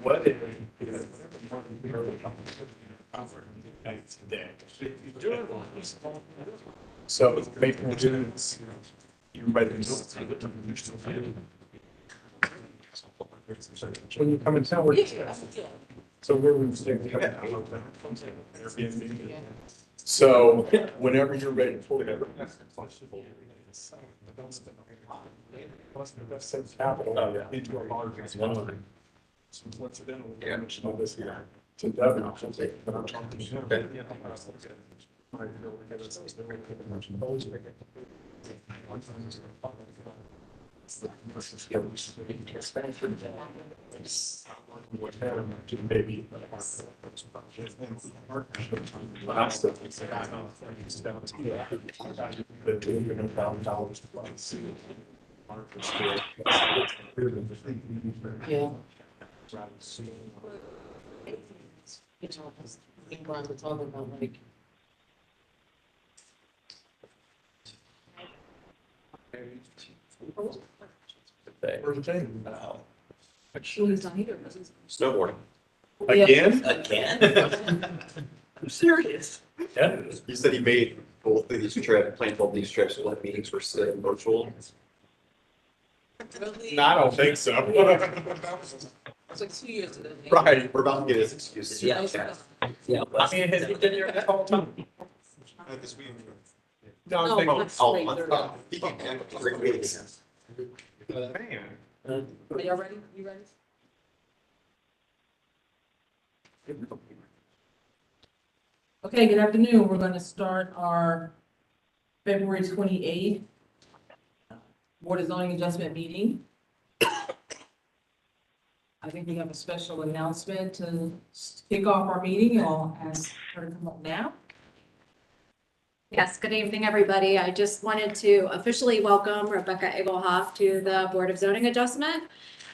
What if today? So maybe we'll do this. You might be when you come in town, so where we stay. Airbnb. So whenever you're ready to pull together. Capital into a large one. So coincidental damage of this here to Devon. Maybe. Yeah. We're talking about like. Actually, it's not either. Snowboarding. Again? Again? I'm serious. Yeah. You said he made both of these trips, planned both these trips, when meetings were still virtual. Really? No, I don't think so. It's like 2 years ago. Right. We're about to get his excuses. Yeah. Yeah. I mean, has he been there the whole time? This week. No, I'm No, thinking. that's Oh, right. he came back for 3 weeks. Man. Are y'all ready? You ready? Okay, good afternoon. We're going to start our February 28th Board of Zoning Adjustment meeting. I think we have a special announcement to kick off our meeting. I'll ask her to come up now. Yes, good evening, everybody. I just wanted to officially welcome Rebecca Egelhoff to the Board of Zoning Adjustment.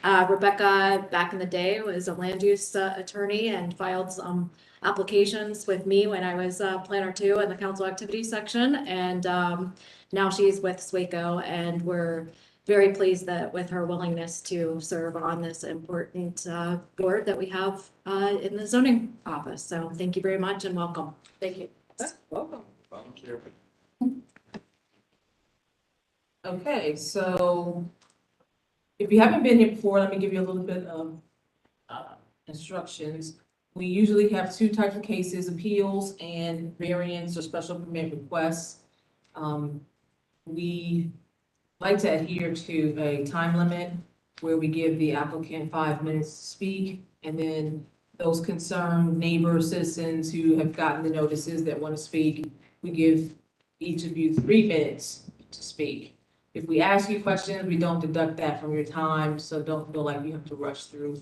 Rebecca, back in the day, was a land use attorney and filed some applications with me when I was planner 2 in the council activities section. And now she's with SWACO, and we're very pleased that with her willingness to serve on this important board that we have in the zoning office. So thank you very much and welcome. Thank you. Welcome. Okay, so if you haven't been here before, let me give you a little bit of instructions. We usually have 2 types of cases: appeals and variance or special permit requests. We like to adhere to a time limit where we give the applicant 5 minutes to speak, and then those concerned neighbors, citizens who have gotten the notices that want to speak, we give each of you 3 minutes to speak. If we ask you questions, we don't deduct that from your time, so don't feel like you have to rush through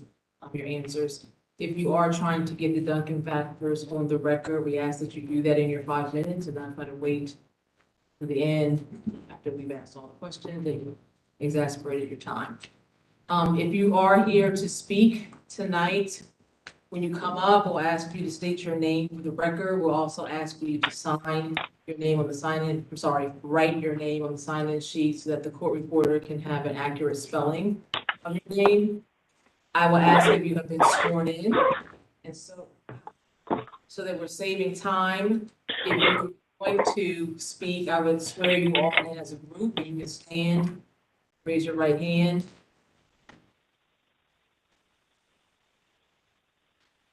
your answers. If you are trying to get the Duncan factors on the record, we ask that you do that in your 5 minutes and not try to wait to the end after we've asked all the questions and you exasperated your time. If you are here to speak tonight, when you come up, we'll ask you to state your name for the record. We'll also ask you to sign your name on the sign-in, write your name on the sign-in sheet so that the court reporter can have an accurate spelling of your name. I will ask if you have been sworn in, and so that we're saving time. If you're going to speak, I would swear you all in as a group. You can stand, raise your right hand.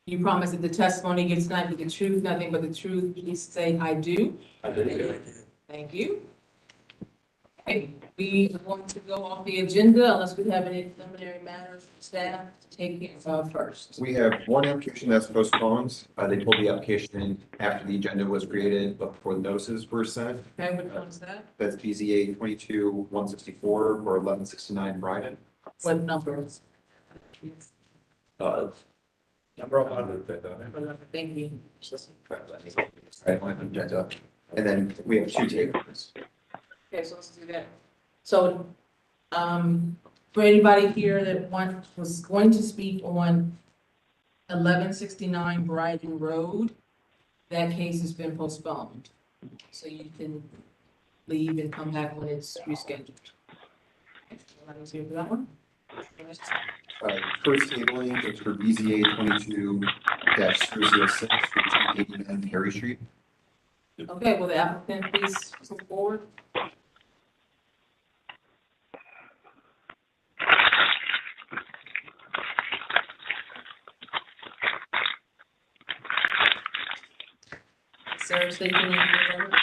You promise that the testimony gives tonight but the truth, nothing but the truth. Please say, I do. I do. Thank you. Okay, we want to go off the agenda unless we have any preliminary matters for staff to take care of first. We have one application that's postponed. They pulled the application in after the agenda was created, but before the notices were sent. Okay, which one's that? That's BZA 22-164 or 1169 Bryden. What number? Number 100. Thank you. Right on the agenda. And then we have 2 tables. Okay, so let's do that. So, for anybody here that was going to speak on 1169 Bryden Road, that case has been postponed. So you can leave and come back when it's rescheduled. Anybody's here for that one? first tabling is for BZA 22-006, 89 Perry Street. Okay, will the applicant please come forward? Sir, state your name for the record.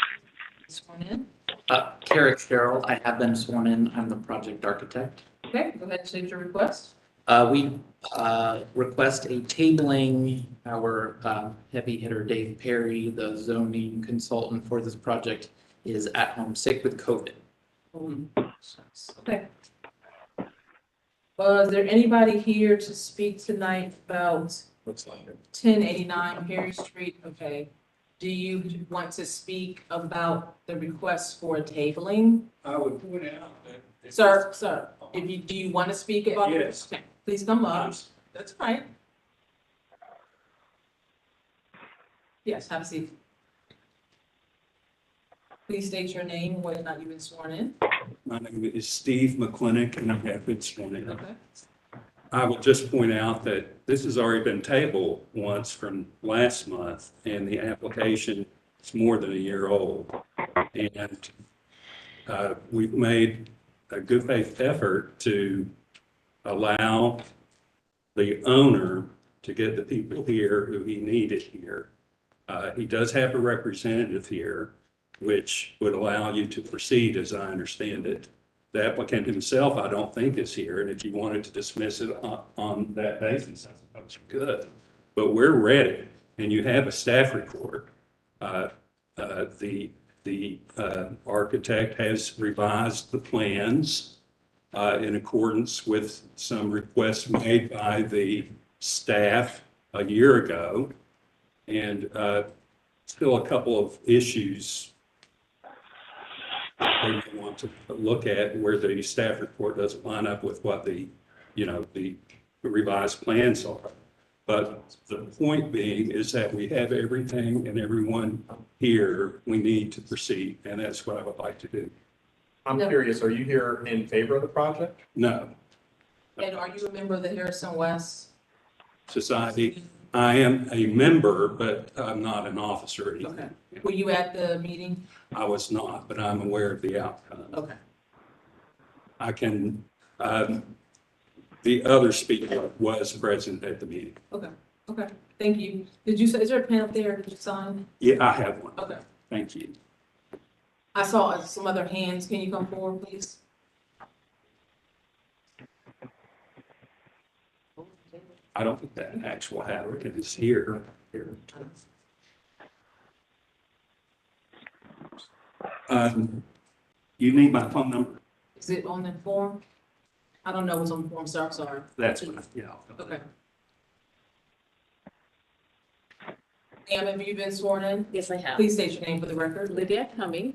Sworn in. Carrick Farrell, I have been sworn in. I'm the project architect. Okay, go ahead and state your request. We request a tabling. Our heavy hitter Dave Perry, the zoning consultant for this project, is at home sick with COVID. Okay. Is there anybody here to speak tonight about Looks like it. 1089 Perry Street? Okay. Do you want to speak about the request for tabling? I would point out that. Sir, do you want to speak about it? Yes. Okay, please come up. That's right. Yes, have a seat. Please state your name, whether or not you've been sworn in. My name is Steve McClinick, and I have been sworn in. Okay. I would just point out that this has already been tabled once from last month, and the application is more than a year old. And we've made a good faith effort to allow the owner to get the people here who he needed here. He does have a representative here, which would allow you to proceed, as I understand it. The applicant himself, I don't think, is here, and if you wanted to dismiss it on that basis, I suppose you could. But we're ready, and you have a staff report. The architect has revised the plans in accordance with some requests made by the staff a year ago, and still a couple of issues that you want to look at where the staff report doesn't line up with what the revised plans are. But the point being is that we have everything and everyone here we need to proceed, and that's what I would like to do. I'm No. curious, are you here in favor of the project? No, And are you a member of the Harrison West? society, I am a member, but I'm not an officer or anything. Okay. Were you at the meeting? I was not, but I'm aware of the outcome. Okay. I can, the other speaker was present at the meeting. Okay, thank you. Is there a pen up there? Did you sign? Yeah, I have one. Okay. Thank you. I saw some other hands. Can you come forward, please? I don't think that actual applicant is here. You need my phone number? Is it on the form? I don't know what's on the form, sir. I'm sorry. That's what, yeah. Okay. Ma'am, have you been sworn in? Yes, I have. Please state your name for the record. Lydia Cumming.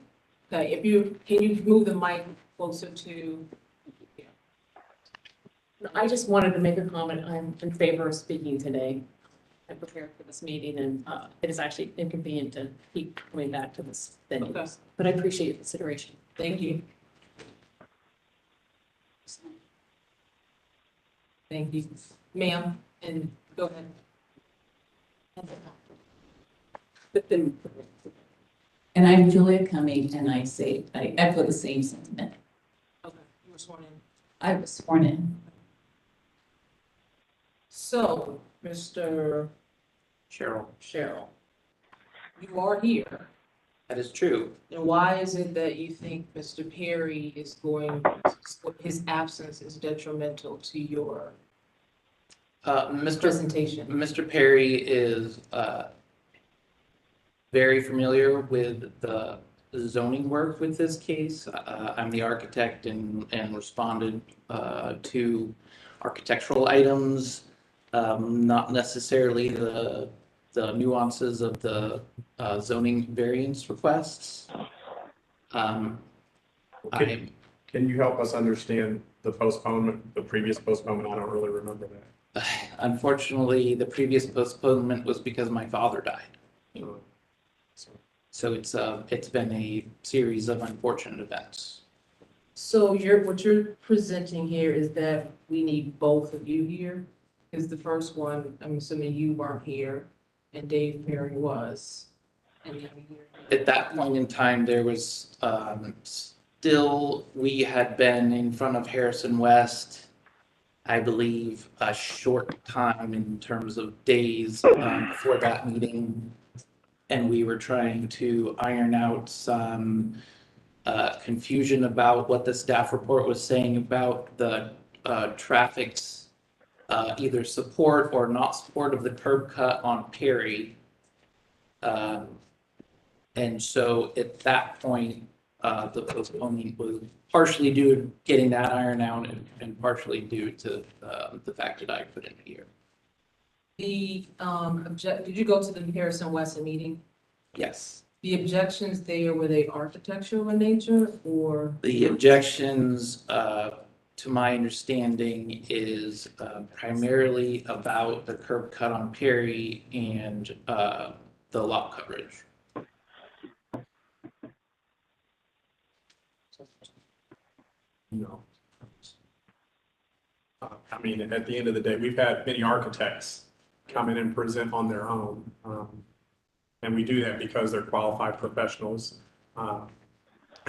Okay, can you move the mic closer to? I just wanted to make a comment. I'm in favor of speaking today. I prepared for this meeting and it is actually inconvenient to keep coming back to this venue. Okay. But I appreciate your consideration. Thank you. Thank you. Ma'am, and go ahead. And I'm Julia Cumming, and I echo the same sentiment. Okay, you were sworn in. I was sworn in. So, Mr. Cheryl, Cheryl, you are here. that is true. And why is it that you think Mr. Perry his absence is detrimental to your presentation? Mr. Perry is very familiar with the zoning work with this case. I'm the architect and responded to architectural items, not necessarily the nuances of the zoning variance requests. Can you help us understand the postponement, the previous postponement? I don't really remember that. Unfortunately, the previous postponement was because my father died. So So it's been a series of unfortunate events. So what you're presenting here is that we need both of you here? Because the first one, I'm assuming you weren't here and Dave Perry was. And then At that point in time, there was still, we had been in front of Harrison West, I believe, a short time in terms of days before that meeting. And we were trying to iron out some confusion about what the staff report was saying about the traffic's either support or not support of the curb cut on Perry. And so at that point, the postponement was partially due to getting that iron out and partially due to the fact that I put in here. the, did you go to the Harrison Weston meeting? Yes. The objections there, were they architectural in nature or? The objections, to my understanding, is primarily about the curb cut on Perry and the lot coverage. No. I mean, at the end of the day, we've had many architects come in and present on their own. And we do that because they're qualified professionals. And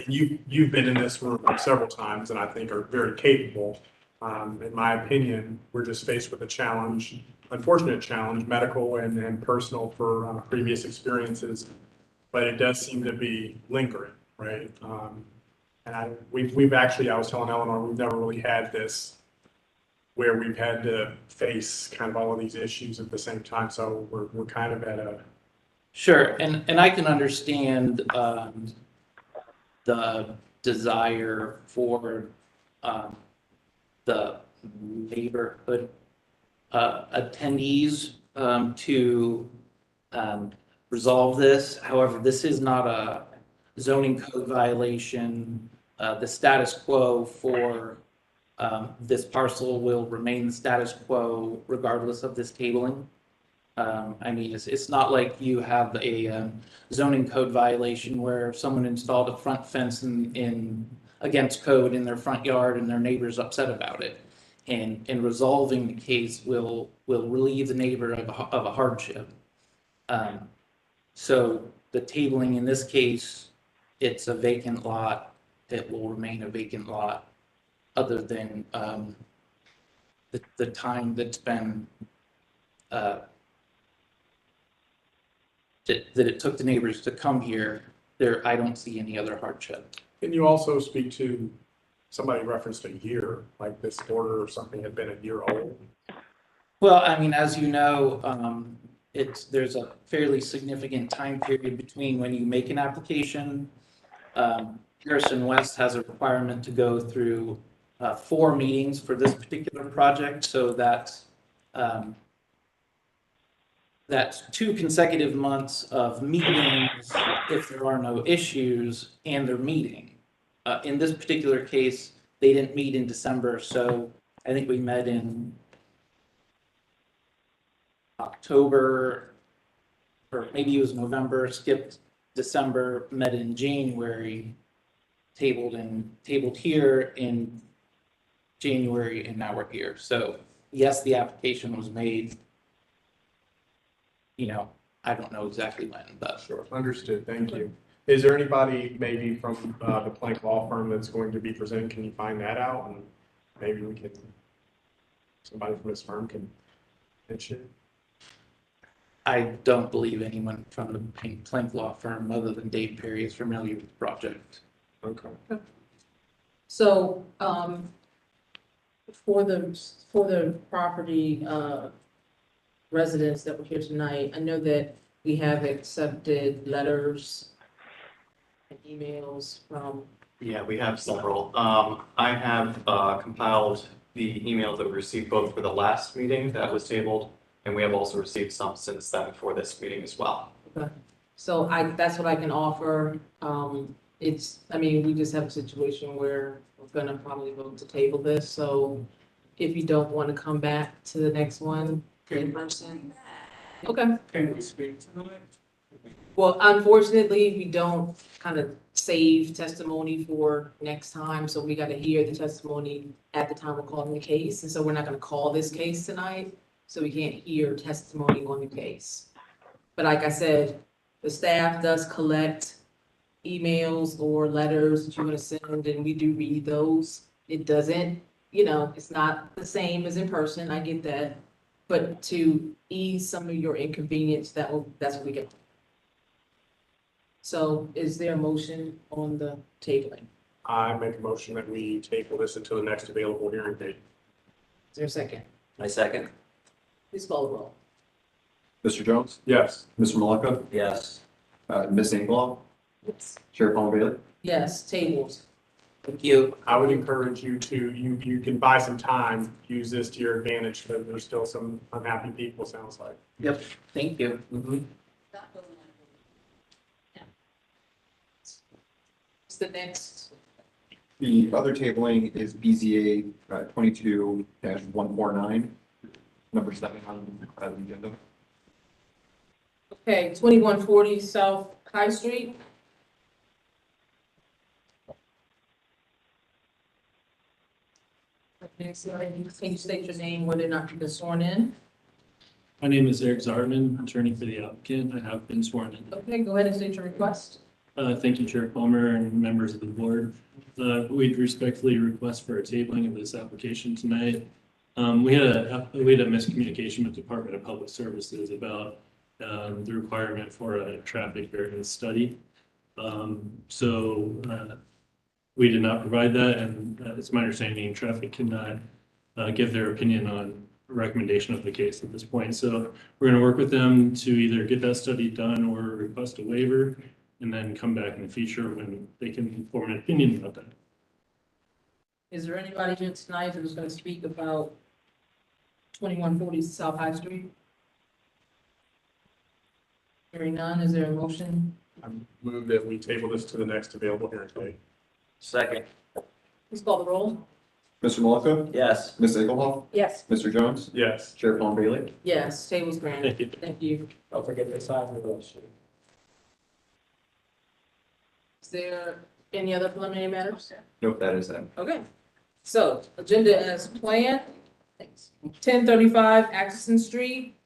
you've been in this room several times and I think are very capable. In my opinion, we're just faced with a challenge, unfortunate challenge, medical and personal for previous experiences. But it does seem to be lingering, right? And we've actually, I was telling Eleanor, we've never really had this where we've had to face kind of all of these issues at the same time. So we're kind of at a. Sure, and I can understand the desire for the neighborhood attendees to resolve this. However, this is not a zoning code violation. The status quo for this parcel will remain the status quo regardless of this tabling. I mean, it's not like you have a zoning code violation where someone installed a front fence in against code in their front yard and their neighbor's upset about it. And resolving the case will relieve the neighbor of a hardship. So the tabling in this case, it's a vacant lot. It will remain a vacant lot, other than the time that's been that it took the neighbors to come here. There, I don't see any other hardship. Can you also speak to, somebody referenced a year, like this order or something had been a year old? Well, I mean, as you know, there's a fairly significant time period between when you make an application. Harrison West has a requirement to go through 4 meetings for this particular project, so that's 2 consecutive months of meetings if there are no issues, and they're meeting. In this particular case, they didn't meet in December, so I think we met in October, or maybe it was November, skipped December, met in January, tabled here in January, and now we're here. So yes, the application was made. You know, I don't know exactly when, but. Sure, understood, thank you. Is there anybody maybe from the Plank Law Firm that's going to be presenting? Can you find that out? And maybe we can, somebody from this firm can pitch it. I don't believe anyone from the Plank Law Firm, other than Dave Perry, is familiar with the project. Okay. So, for the property, residents that were here tonight, I know that we have accepted letters and emails from. Yeah, we have several. I have compiled the emails that we received both for the last meeting that was tabled, and we have also received some since then for this meeting as well. Okay. So that's what I can offer. I mean, we just have a situation where we're gonna probably vote to table this, so if you don't want to come back to the next one in person. Okay. Can we speak tonight? Well, unfortunately, we don't kind of save testimony for next time, so we gotta hear the testimony at the time we're calling the case, and so we're not gonna call this case tonight, so we can't hear testimony on the case. But like I said, the staff does collect emails or letters that you want to send, and we do read those. It doesn't, it's not the same as in person, I get that. But to ease some of your inconvenience, that's what we get. So is there a motion on the tabling? I make a motion that we table this until the next available hearing date. Is there a second? I second. Please call the roll. Mr. Jones? Yes. Mr. Malaka? Yes. Ms. Engelhoff? Yes. Chair Paul Bailey? Yes, tables. Thank you. I would encourage you to, you can buy some time, use this to your advantage, because there's still some unhappy people, sounds like. Yep, thank you. What's the next? The other tabling is BZA 22-149, number 7 on the agenda. Okay, 2140 South High Street. Next, can you state your name, whether or not you've been sworn in? My name is Eric Zarman, attorney for the applicant. I have been sworn in. Okay, go ahead and state your request. Thank you, Chair Palmer and members of the board. We'd respectfully request for a tabling of this application tonight. We had a miscommunication with Department of Public Services about the requirement for a traffic variance study. We did not provide that, and it's my understanding traffic cannot give their opinion on a recommendation of the case at this point. So we're going to work with them to either get that study done or request a waiver, and then come back in the future when they can form an opinion about that. Is there anybody here tonight who's going to speak about 2140 South High Street? Hearing none, is there a motion? I move that we table this to the next available hearing date. Second. Please call the roll. Mr. Malaka? Yes. Ms. Engelhoff? Yes. Mr. Jones? Yes. Chair Paul Bailey? Yes, table's granted. Thank you. Thank you. Don't forget to sign the list. Is there any other preliminary matters? Nope, that is it. Okay, so agenda as planned. 1035 Atchison Street.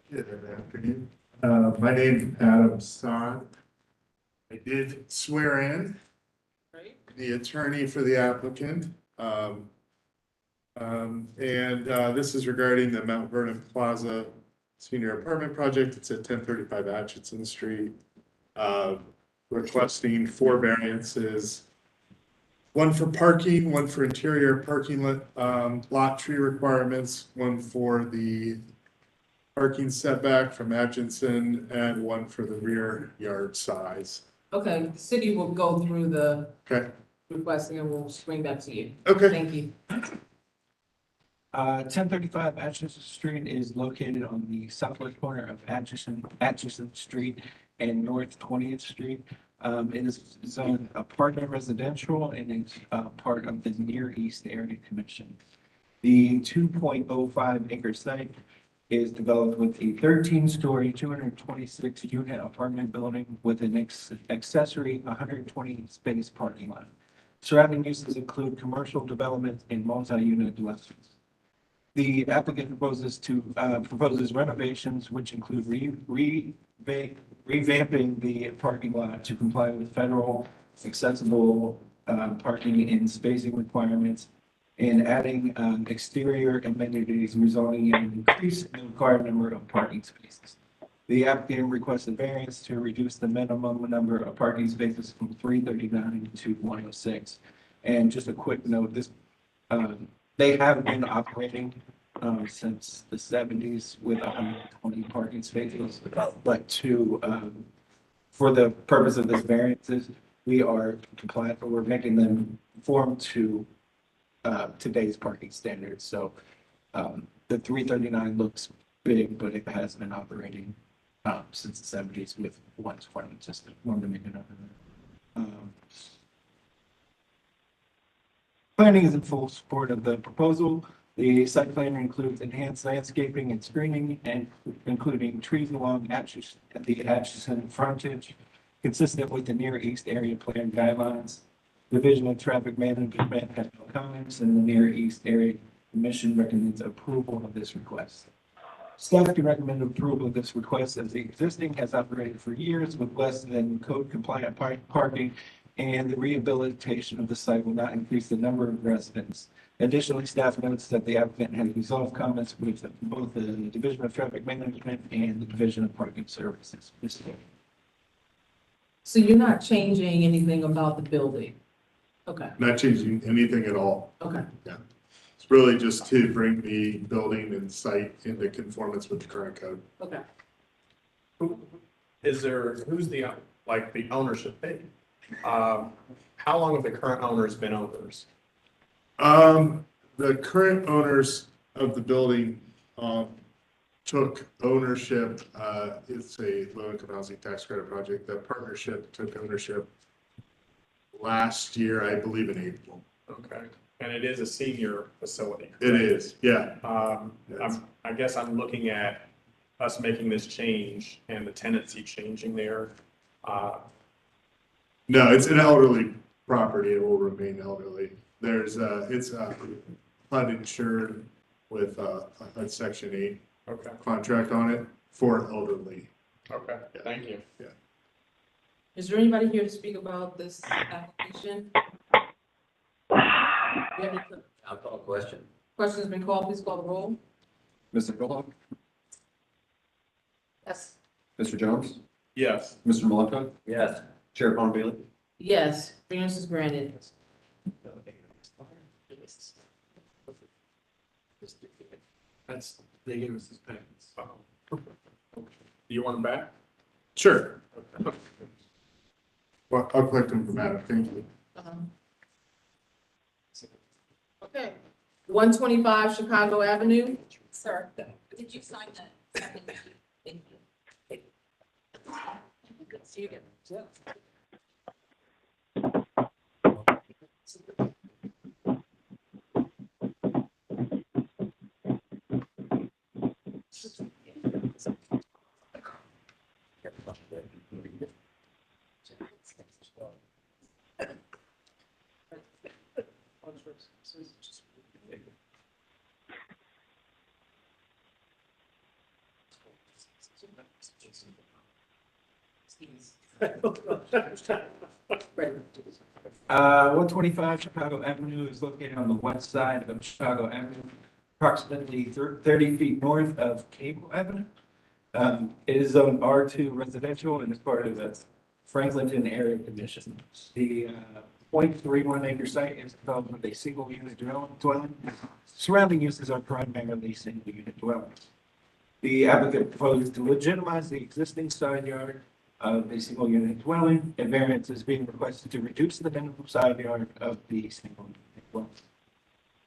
Good afternoon. My name's Adam Son. I did swear in the attorney for the applicant. This is regarding the Mount Vernon Plaza Senior Apartment Project. It's at 1035 Atchison Street. Requesting 4 variances. One for parking, one for interior parking lot tree requirements, one for the parking setback from Atchison, and one for the rear yard size. Okay, the city will go through the Okay, requesting and we'll swing back to you. okay. Thank you. 1035 Atchison Street is located on the southwest corner of Atchison Street and North 20th Street. It is zoned apartment residential and it's part of the Near East Area Commission. The 2.05 acre site is developed with a 13-story, 226-unit apartment building with an accessory 120-space parking lot. Surrounding uses include commercial development and multi-unit dwellings. The applicant proposes renovations, which include revamping the parking lot to comply with federal accessible parking and spacing requirements, and adding exterior amenities resulting in an increase in the required number of parking spaces. The applicant requests a variance to reduce the minimum number of parking spaces from 339 to 106. And just a quick note, they have been operating since the 70s with 120 parking spaces, but for the purpose of this variances, we are compliant, we're making them conform to today's parking standards. So the 339 looks big, but it has been operating since the seventies with one deployment system. Wanted to make it up. Planning is in full support of the proposal. The site plan includes enhanced landscaping and screening, and including trees along the Atchison frontage, consistent with the Near East Area Plan guidelines. Division of Traffic Management has no comments, and the Near East Area Commission recommends approval of this request. Staff can recommend approval of this request as the existing has operated for years with less than code compliant parking, and the rehabilitation of the site will not increase the number of residents. Additionally, staff notes that the applicant has resolved comments with both the Division of Traffic Management and the Division of Parking Services. So you're not changing anything about the building? Okay, Not changing anything at all. okay. It's really just to bring the building and site into conformance with the current code. Okay. Who's the, like, the ownership thing? How long have the current owners been owners? The current owners of the building, took ownership, it's a low-income housing tax credit project. The partnership took ownership last year, I believe in April. Okay, and it is a senior facility. It is, yeah. I guess I'm looking at us making this change and the tenancy changing there. No, it's an elderly property. It will remain elderly. It's uninsured with a Section 8 Okay, contract on it for elderly. okay, thank you. Yeah. Is there anybody here to speak about this application? I'll call a question. Question's been called, please call the roll. Mr. Philip, Yes. Mr. Jones, Yes. Mr. Malaka. Yes. Chair Paul Bailey. Yes, variance is granted. That's, they gave us this package. You want them back? Sure. Well, I'll collect them from Adam. Thank you. Okay, 125 Chicago Avenue. Sir, did you sign that? Thank you. Good to see you again. Uh, 125 Chicago Avenue is located on the west side of Chicago Avenue, approximately 30 feet north of Cable Avenue. It is zoned R2 residential and is part of the Franklinton Area Commission. The 0.31 acre site is developed with a single unit dwelling. Surrounding uses are primarily single unit dwellings. The applicant proposes to legitimize the existing side yard of a single unit dwelling. A variance is being requested to reduce the minimum side yard of the single unit dwelling.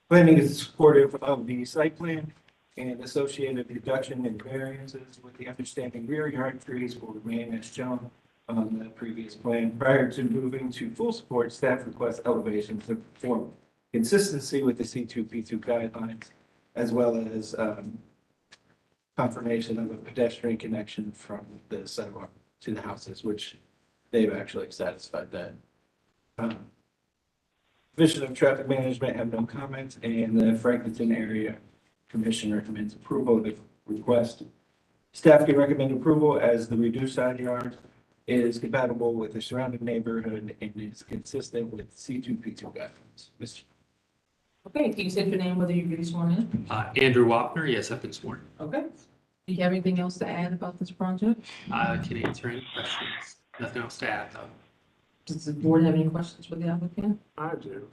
Planning is supportive of the site plan and associated reduction in variances with the understanding rear yard trees will remain as shown on the previous plan. Prior to moving to full support, staff requests elevations to perform consistency with the C2P2 guidelines, as well as confirmation of a pedestrian connection from the sidewalk to the houses, which they've actually satisfied that. Division of Traffic Management have no comments, and the Franklinton Area Commission recommends approval of the request. Staff can recommend approval as the reduced side yard is compatible with the surrounding neighborhood and is consistent with C2P2 guidelines. Mr. Okay, can you say your name, whether you've been sworn in? Andrew Wapner, yes, I've been sworn. Okay. Do you have anything else to add about this project? I can answer any questions. Nothing else to add, though. Does the board have any questions for the applicant? I do.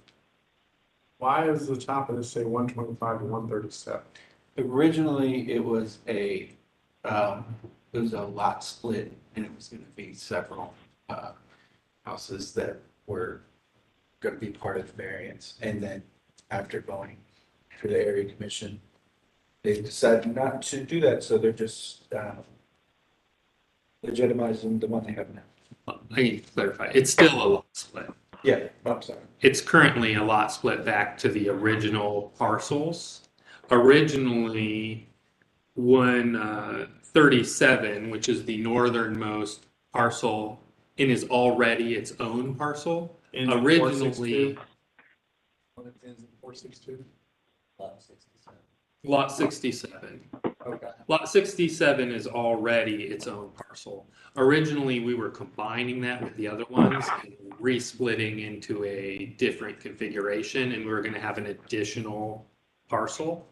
Why does the top of this say 125 to 137? Originally, it was a lot split, and it was gonna be several, houses that were gonna be part of the variance, and then after going through the area commission, they decided not to do that, so they're just, legitimizing the one they have now. I need to clarify, it's still a lot split. Yeah, I'm sorry. It's currently a lot split back to the original parcels. Originally, 137, which is the northernmost parcel and is already its own parcel. Ends in Originally, 462? lot 67. Okay. Lot 67 is already its own parcel. Originally, we were combining that with the other ones and re-splitting into a different configuration, and we were going to have an additional parcel.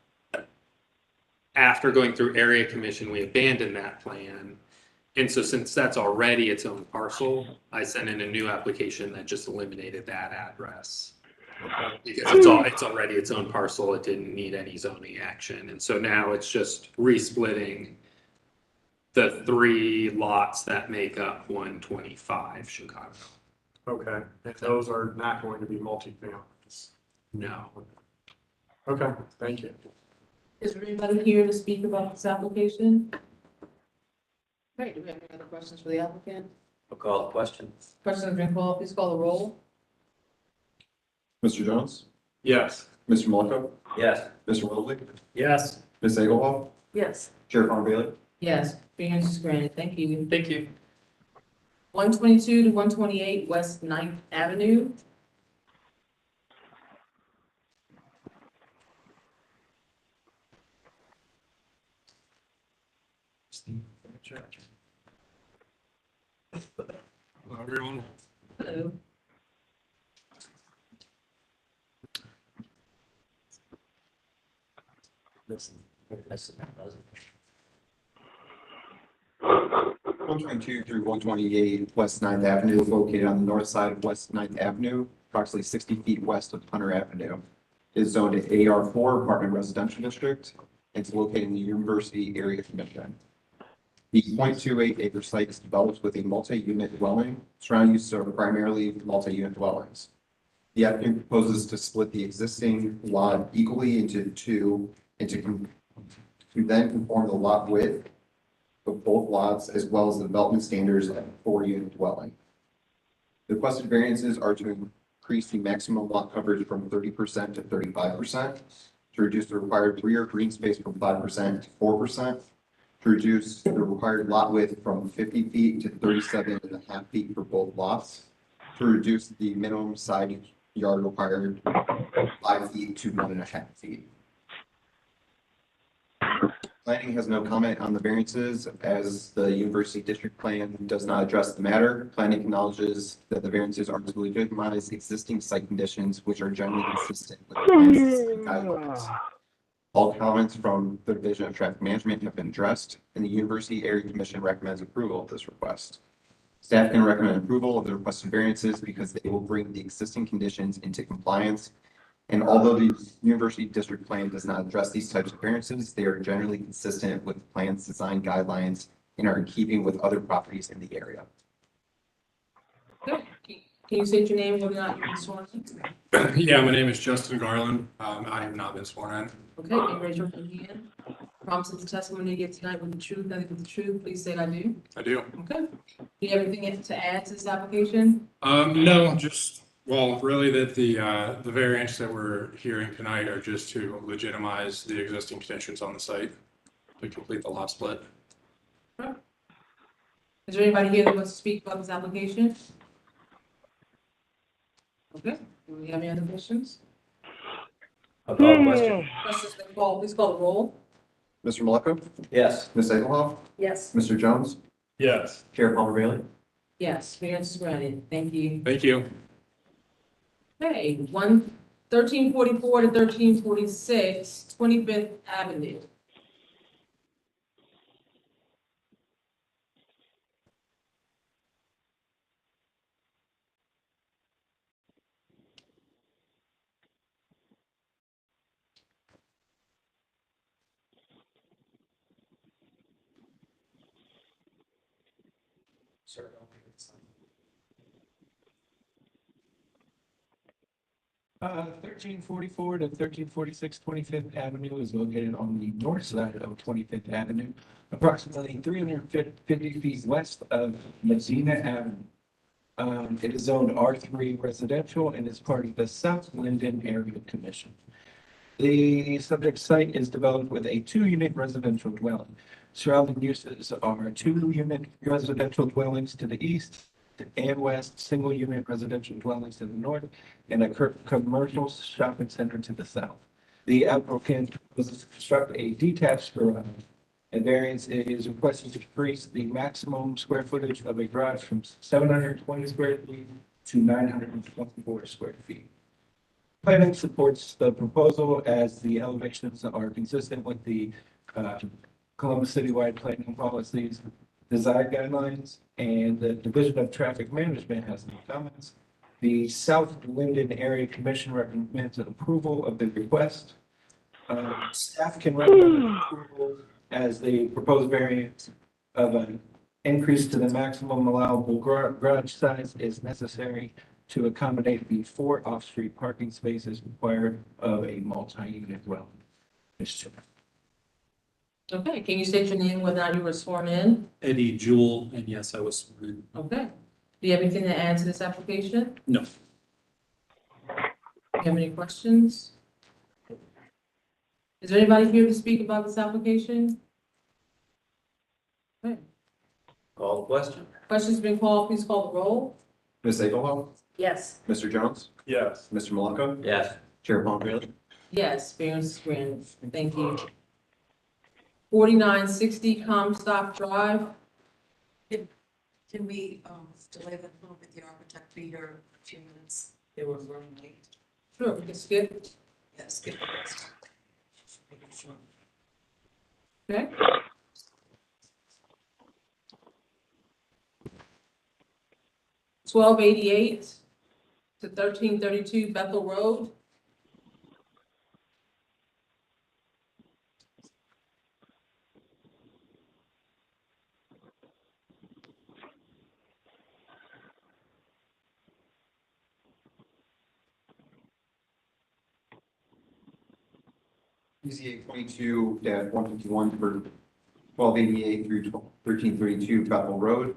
After going through area commission, we abandoned that plan. And so since that's already its own parcel, I sent in a new application that just eliminated that address. Because it's already its own parcel, it didn't need any zoning action. And so now it's just re-splitting the 3 lots that make up 125 Chicago. Okay, and those are not going to be multi-families. No. Okay, thank you. Is there anybody here to speak about this application? Okay, do we have any other questions for the applicant? We'll call the question. Questions have been called, please call the roll. Mr. Jones? Yes. Mr. Malika? Yes. Mr. Mobley? Yes. Ms. Egelhoff? Yes. Chair Farmer Bailey? Yes, variance is granted, thank you. Thank you. 122 to 128 West 9th Avenue. Hello, everyone. Hello. Listen. 122 through 128 West 9th Avenue is located on the north side of West 9th Avenue, approximately 60 feet west of Hunter Avenue. It is zoned AR4 Apartment Residential District. It's located in the University Area Commission. The 0.28 acre site is developed with a multi-unit dwelling. Surrounding uses are primarily multi-unit dwellings. The applicant proposes to split the existing lot equally into two, to then conform the lot width of both lots as well as the development standards of a 4-unit dwelling. The requested variances are to increase the maximum lot coverage from 30% to 35%, to reduce the required rear green space from 5% to 4%, to reduce the required lot width from 50 feet to 37.5 feet for both lots, to reduce the minimum side yard required 5 feet to 1.5 feet. Planning has no comment on the variances as the University District Plan does not address the matter. Planning acknowledges that the variances are to legitimize existing site conditions which are generally consistent with the plan's existing guidelines. All comments from the Division of Traffic Management have been addressed, and the University Area Commission recommends approval of this request. Staff can recommend approval of the requested variances because they will bring the existing conditions into compliance. And although the University District Plan does not address these types of variances, they are generally consistent with the plan's design guidelines and are in keeping with other properties in the area. Good. Can you state your name, whether or not you've been sworn in? Yeah, my name is Justin Garland. I have not been sworn in. Okay, and raise your hand again. Promise that the testimony you give tonight with the truth, nothing but the truth, please say I do. I do. Okay. Do you have anything to add to this application? No, just, well, really that the variants that we're hearing tonight are just to legitimize the existing conditions on the site to complete the lot split. Is there anybody here that wants to speak about this application? Okay, do we have any other questions? I'll call the question. Questions been called, please call the roll. Mr. Malika? Yes. Ms. Egelhoff? Yes. Mr. Jones? Yes. Chair Palmer Bailey? Yes, variance is granted, thank you. Thank you. Okay, 1344 to 1346, 25th Avenue. 1344 to 1346 25th Avenue is located on the north side of 25th Avenue, approximately 350 feet west of Medina Avenue. It is zoned R3 residential and is part of the South Linden Area Commission. The subject site is developed with a 2-unit residential dwelling. Surrounding uses are 2-unit residential dwellings to the east and west, single-unit residential dwellings to the north, and a commercial shopping center to the south. The applicant proposes to construct a detached garage. A variance is requested to increase the maximum square footage of a garage from 720 square feet to 924 square feet. Planning supports the proposal as the elevations are consistent with the Columbus citywide planning policies, design guidelines, and the Division of Traffic Management has no comments. The South Linden Area Commission recommends approval of the request. Staff can recommend approval as the proposed variance of an increase to the maximum allowable garage size is necessary to accommodate the 4 off-street parking spaces required of a multi-unit dwelling. Mr. Chairman. Okay, can you state your name, whether or not you were sworn in? Eddie Jewell, and yes, I was sworn in. Okay. Do you have anything to add to this application? No. Do you have any questions? Is there anybody here to speak about this application? Okay. Call the question. Questions been called, please call the roll. Ms. Egelhoff? Yes. Mr. Jones? Yes. Mr. Malaka? Yes. Chair Palmgren? Yes, variance is granted. Thank you. 4960 Comstock Drive. Can we delay that a little bit? The architect be here a few minutes. They were running late. Sure, we can skip. Yes, get the rest. Okay. $12.88 to 1332 Bethel Road. PZA 22-151 for 1288 through 1332 Bethel Road,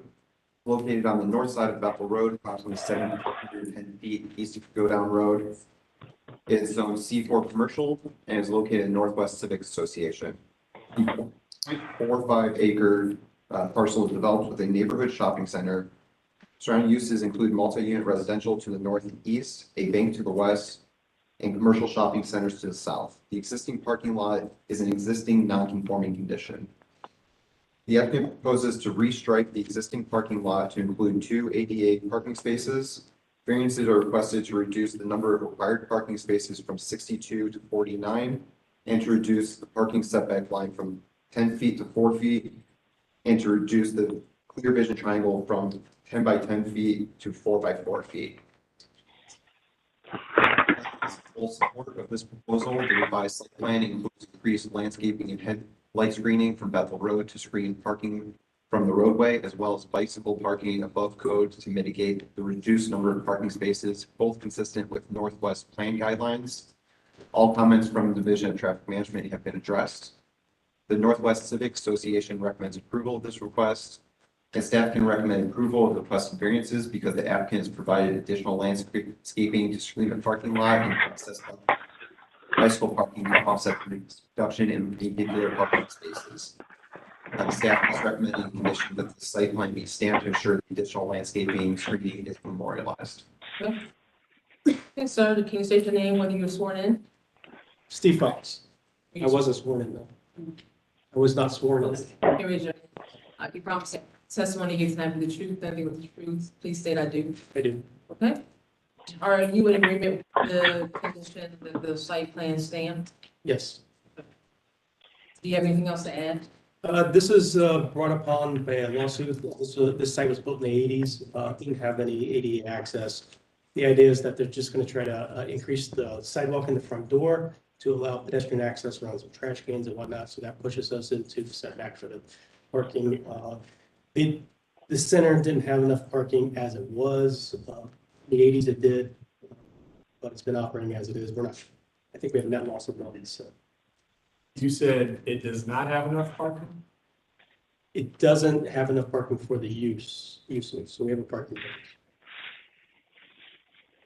located on the north side of Bethel Road, approximately 710 feet east of Go Down Road. It's zone C4 commercial and is located in Northwest Civic Association. The 0.45 acre parcel is developed with a neighborhood shopping center. Surrounding uses include multi-unit residential to the northeast, a bank to the west, and commercial shopping centers to the south. The existing parking lot is an existing non-conforming condition. The applicant proposes to restrike the existing parking lot to include 2 ADA parking spaces. Variances are requested to reduce the number of required parking spaces from 62 to 49, and to reduce the parking setback line from 10 feet to 4 feet, and to reduce the clear vision triangle from 10 by 10 feet to 4 by 4 feet. Full support of this proposal. The revised site plan includes increased landscaping and light screening from Bethel Road to screen parking from the roadway, as well as bicycle parking above code to mitigate the reduced number of parking spaces, both consistent with Northwest Plan guidelines. All comments from the Division of Traffic Management have been addressed. The Northwest Civic Association recommends approval of this request. And staff can recommend approval of the requested variances because the applicant has provided additional landscaping to screen the parking lot and access bicycle parking to offset the reduction in vehicular parking spaces. Staff is recommending the condition that the site plan be stamped to ensure the additional landscaping screening is memorialized. Okay, sir, can you state your name, whether you were sworn in? Steve Fox. I wasn't sworn in though. I was not sworn in. Here is your, you promise testimony gives tonight be the truth, nothing but the truth. Please state I do. I do. Okay. Are you in agreement with the condition that the site plan stamped? Yes. Do you have anything else to add? This is brought upon by a lawsuit. This site was built in the 80s, didn't have any ADA access. The idea is that they're just going to try to increase the sidewalk in the front door to allow pedestrian access around some trash cans and whatnot. So that pushes us into the setback for the parking. The center didn't have enough parking as it was. In the 80s it did. but it's been operating as it is. I think we have net loss of buildings, so. You said it does not have enough parking? It doesn't have enough parking for the uses, so we have a parking.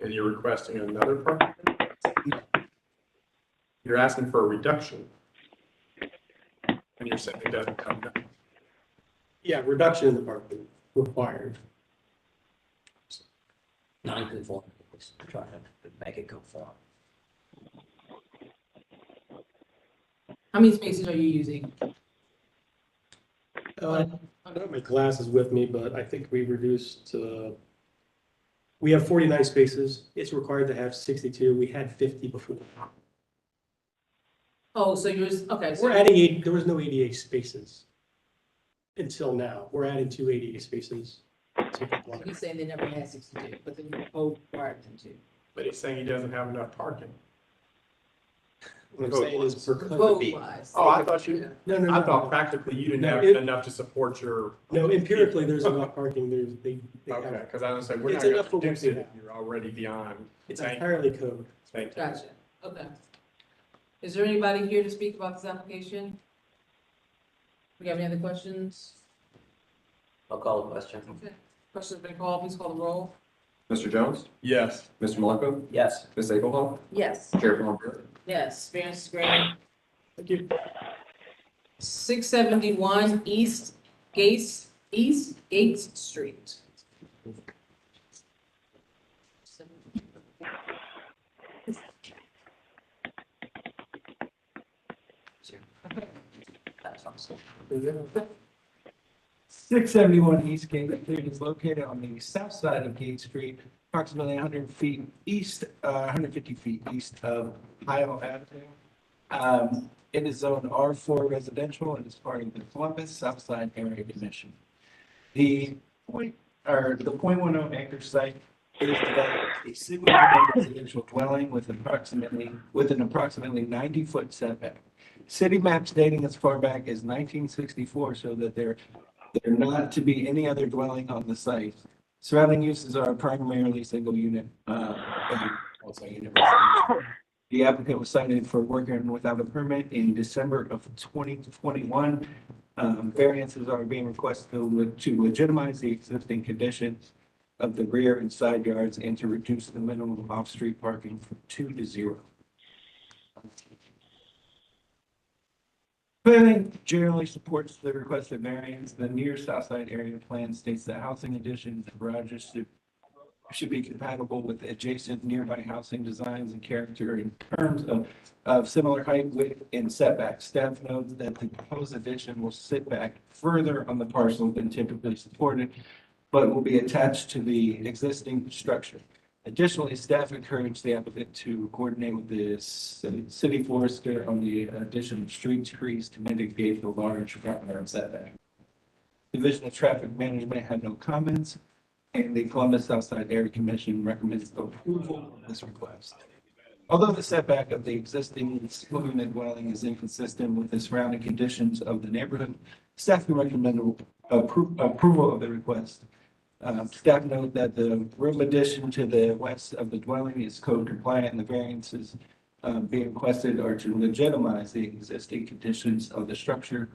And you're requesting another parking? You're asking for a reduction. And you're saying it doesn't come down. Yeah, reduction in the parking required. Non-conforming, trying to make it conform. How many spaces are you using? I don't have my glasses with me, but I think we reduced, we have 49 spaces. It's required to have 62. We had 50 before. Oh, so yours, okay. So We're adding 8, there was no 88 spaces until now. We're adding 2 88 spaces. to comply. He's saying they never had 62, but then the code required them to. But he's saying he doesn't have enough parking. What I'm saying is per Code feet. wise. Oh, I thought you, No. I thought practically you didn't No, have it- enough to support your. No, empirically, there's enough parking. They Okay, have, because I was saying, we're It's not gonna enough for what reduce we it, have. you're already beyond. it's Thank- entirely code. Thank you. Gotcha, okay. Is there anybody here to speak about this application? We have any other questions? I'll call a question. Okay. Questions been called, please call the roll. Mr. Jones? Yes. Mr. Maleko? Yes. Ms. Egelhoff? Yes. Chair Plummer? Yes, variance is granted. Thank you. 671 East Gates Street. That's awesome. 671 East Gate Street is located on the south side of Gate Street, approximately 100 feet east, 150 feet east of Ohio Avenue. It is zoned R4 residential and is part of the Columbus Southside Area Commission. The point, or the .10 acre site is developed a single unit residential dwelling with an approximately 90-foot setback. City maps dating as far back as 1964 show that there not to be any other dwelling on the site. Surrounding uses are primarily single unit, and multi-unit residential. The applicant was cited for working without a permit in December of 2021. Variances are being requested to legitimize the existing conditions of the rear and side yards and to reduce the minimum off-street parking from 2 to 0. Planning generally supports the requested variance. The near south side area plan states that housing additions and garages should be compatible with adjacent nearby housing designs and character in terms of similar height, width, and setback. Staff notes that the proposed addition will sit back further on the parcel than typically supported, but will be attached to the existing structure. Additionally, staff encouraged the applicant to coordinate with the city forester on the addition of street trees to mitigate the large front yard setback. Division of Traffic Management had no comments, and the Columbus Southside Area Commission recommends approval of this request. Although the setback of the existing single-unit dwelling is inconsistent with the surrounding conditions of the neighborhood, staff can recommend approval of the request. Staff note that the room addition to the west of the dwelling is code compliant and the variances being requested are to legitimize the existing conditions of the structure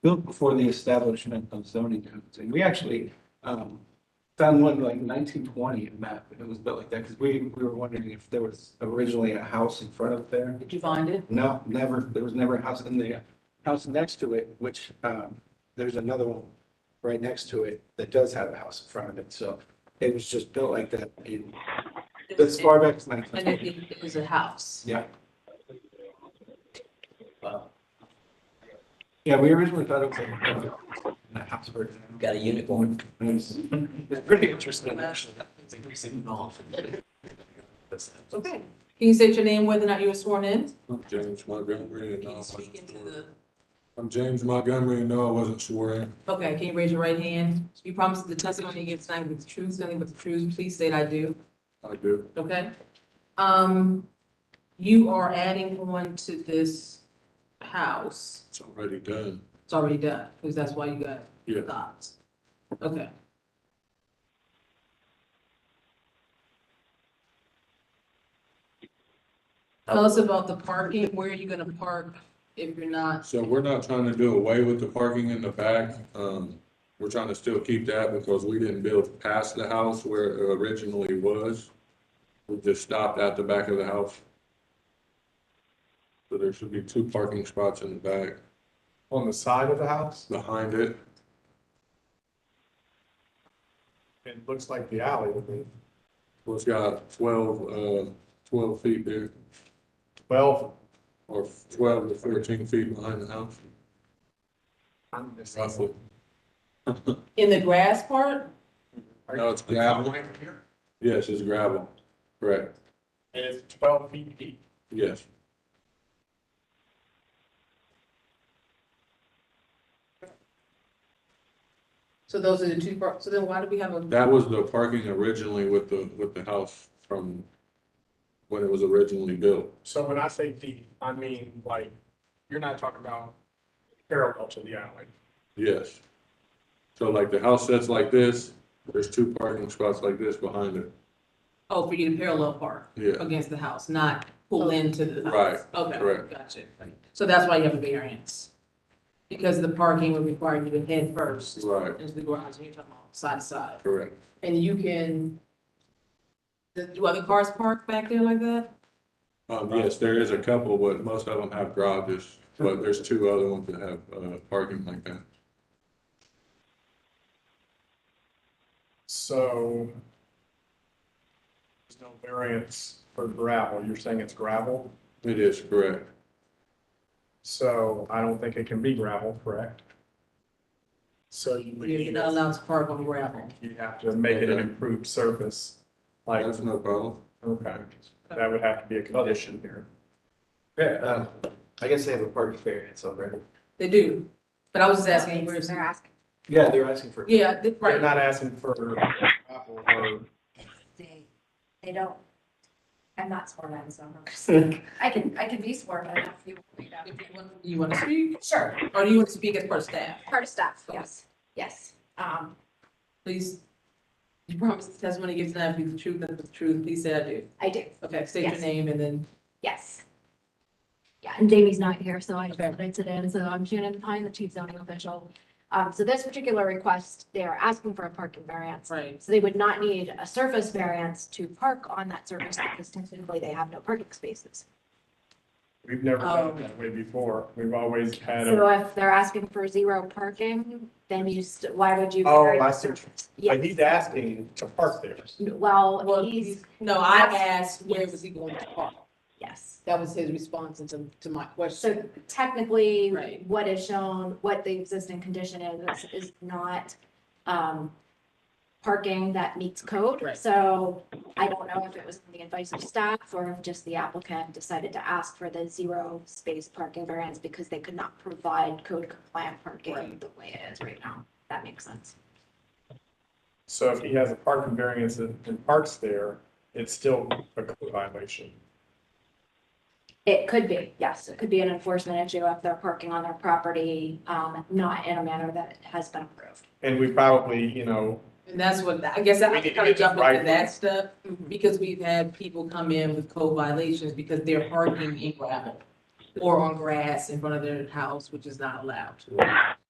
built before the establishment of zoning codes. And we actually found one like 1920 map. It was built like that because we were wondering if there was originally a house in front of there. Did you find it? No, never. There was never a house in the house next to it, which there's another one right next to it that does have a house in front of it. So it was just built like that in as far back as And 1920. it was a house. Yeah. Wow. Yeah, we originally thought it was a house version. Got a unicorn. It's pretty interesting, actually. Okay. Can you state your name, whether or not you were sworn in? I'm James Montgomery, and Can I you speak wasn't into sure. the, I'm James Montgomery, and no, I wasn't sure. okay, can you raise your right hand? You promise the testimony you give tonight with the truth, nothing but the truth, please state I do, I do. okay? You are adding on to this house, It's already done. it's already done, because that's why you got Yeah. lots. Okay. Tell us about the parking, where are you gonna park if you're not? So we're not trying to do away with the parking in the back. We're trying to still keep that because we didn't build past the house where it originally was. We just stopped at the back of the house. So there should be 2 parking spots in the back, On the side of the house, behind it. it looks like the alley would be Well, it's got 12 feet there, 12. or 12 to 14 feet behind the house, roughly. In the grass part? No, it's gravel. Yes, it's gravel, correct, And it's 12 feet deep. yes. So those are the 2 parts, so then why do we have a? That was the parking originally with the house from when it was originally built. So when I say deep, I mean like, you're not talking about parallel to the alley. Yes. So like the house sits like this, there's 2 parking spots like this behind it. Oh, for you to parallel park Yeah. against the house, not pull into the house? Right, Okay, correct. gotcha. So that's why you have a variance? Because the parking would require you to head first Right, into the garage, and you're talking about side to side. correct. And you can, do other cars park back there like that? Yes, there is a couple, but most of them have garages, but there's 2 other ones that have, parking like that. So there's no variance for gravel. You're saying it's gravel? It is correct. So I don't think it can be gravel, correct? So you would You're not allowed to park on gravel. you'd have to make it an improved surface. Like, That's no problem. okay, that would have to be a condition here. Yeah, I guess they have a parking variance already. They do, but I was just asking, where's, They're asking. Yeah, they're asking for. yeah, They're right, not asking for gravel or, They don't, I'm not sworn in, so I'm not gonna speak. I can be sworn in if you want me to. you want to speak, Sure, or do you want to speak as part of staff? part of staff, yes. Please, you promise the testimony you give tonight, be the truth, and the truth, please say I do. I do, Okay, state your Yes. name and then, yes. Yeah, and Jamie's not here, so I put it in, so I'm Shannon Pine, the chief zoning official. So this particular request, they are asking for a parking variance. right, So they would not need a surface variance to park on that surface because technically they have no parking spaces. we've never done it that way before. We've always had So a, if they're asking for 0 parking, then why would you? Oh, vary I the see. surface? but Yes. he's asking to park there. Well, well, he's, no, I asked, where was he going to park? yes. That was his response to my question. So technically, Right. what is shown, what the existing condition is not parking that meets code. Right. So I don't know if it was the advice of staff or if just the applicant decided to ask for the 0 space parking variance because they could not provide code compliant parking Right. the way it is right now. That makes sense. So if he has a parking variance and parks there, it's still a code violation. It could be, yes, it could be an enforcement issue if they're parking on their property, not in a manner that has been approved. And we probably, you know, And that's what, I guess I We need to kind of get this jump right. into that stuff, because we've had people come in with code violations because they're parking in gravel or on grass in front of their house, which is not allowed.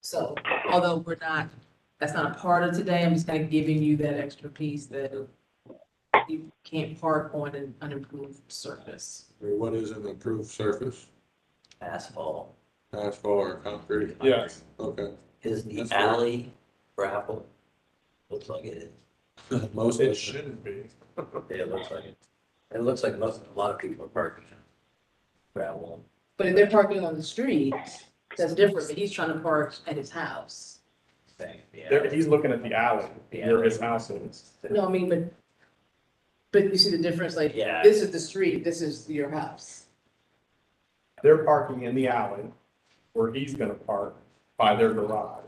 So, although that's not a part of today, I'm just kind of giving you that extra piece that you can't park on an unimproved surface. What is an improved surface? Asphalt. Asphalt or concrete? yes. Okay. Is the That's fine. alley gravel? Looks like it is. Most It of shouldn't be. Yeah, it looks like it. It looks like a lot of people are parking gravel. But if they're parking on the street, that's different, but he's trying to park at his house. Thing, There, yeah. he's looking at the alley where his house is. No, I mean, but you see the difference, like, Yeah. this is the street, this is your house. They're parking in the alley where he's gonna park by their garage.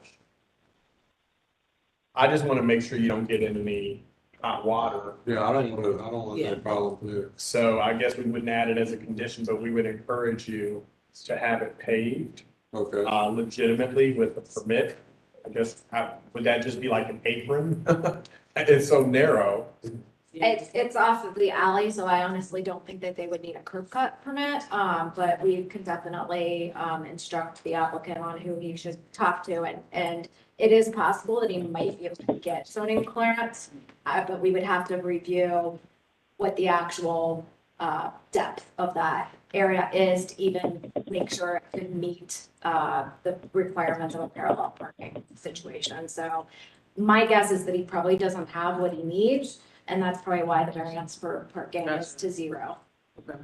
I just wanna make sure you don't get into any hot water. Yeah, I don't want Yeah. no problem there. So I guess we wouldn't add it as a condition, but we would encourage you to have it paved, Okay. legitimately with a permit. I guess, would that just be like an apron? It's so narrow. It's off of the alley, so I honestly don't think that they would need a curb cut permit. But we can definitely, instruct the applicant on who he should talk to. And it is possible that he might be able to get zoning clearance, but we would have to review what the actual, depth of that area is to even make sure it could meet, the requirements of a parallel parking situation. So my guess is that he probably doesn't have what he needs, and that's probably why the variance for parking is to 0. Okay.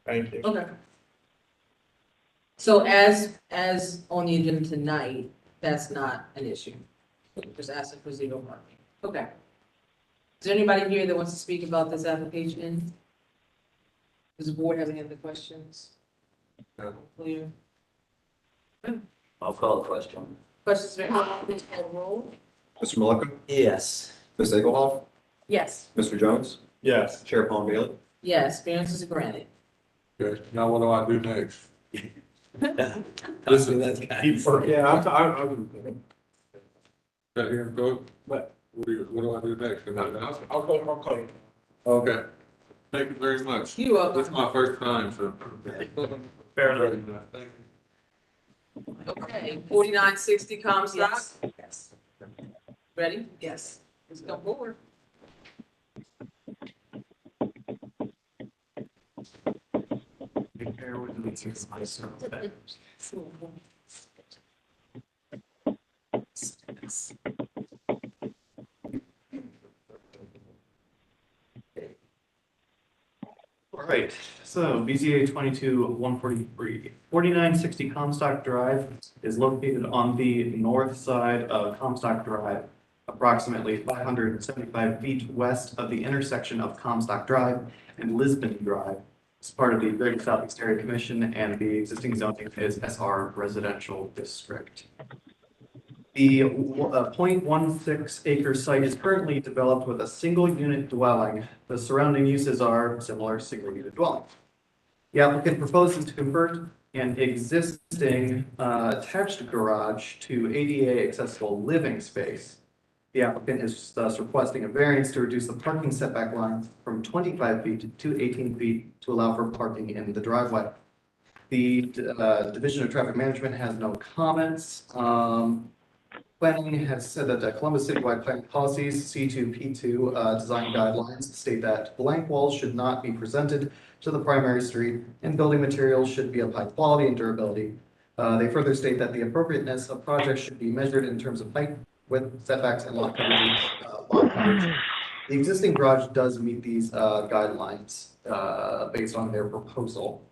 Thank you. Okay. So as on the agenda tonight, that's not an issue. Just asking for 0 parking. Okay. Is there anybody here that wants to speak about this application? Does the board have any other questions? No. Clear? I'll call the question. Questions for please call the roll. Mr. Malika? Yes. Ms. Egelhoff? Yes. Mr. Jones? Yes. Chair Paul Bailey? Yes, variance is granted. Okay, now what do I do next? Listen, that's kind. Keep working. Yeah, I'm. Sit here and go? What? What do I do next? I'll call you. Okay. Thank you very much. You're welcome. This is my first time, so. Fair enough. Thank you. Okay, 4960 Comstock, Yes. ready? Yes. Let's go forward. All right, so BZA 22-143, 4960 Comstock Drive is located on the north side of Comstock Drive, approximately 575 feet west of the intersection of Comstock Drive and Lisbon Drive. It's part of the Greater Southeast Area Commission, and the existing zoning is SR Residential District. The 0.16 acre site is currently developed with a single unit dwelling. The surrounding uses are similar single unit dwelling. The applicant proposes to convert an existing attached garage to ADA accessible living space. The applicant is thus requesting a variance to reduce the parking setback line from 25 feet to 18 feet to allow for parking in the driveway. The Division of Traffic Management has no comments. Planning has said that Columbus citywide planning policies, C2, P2 design guidelines state that blank walls should not be presented to the primary street, and building materials should be of high quality and durability. They further state that the appropriateness of projects should be measured in terms of height, width, setbacks, and lot coverage. The existing garage does meet these guidelines based on their proposal.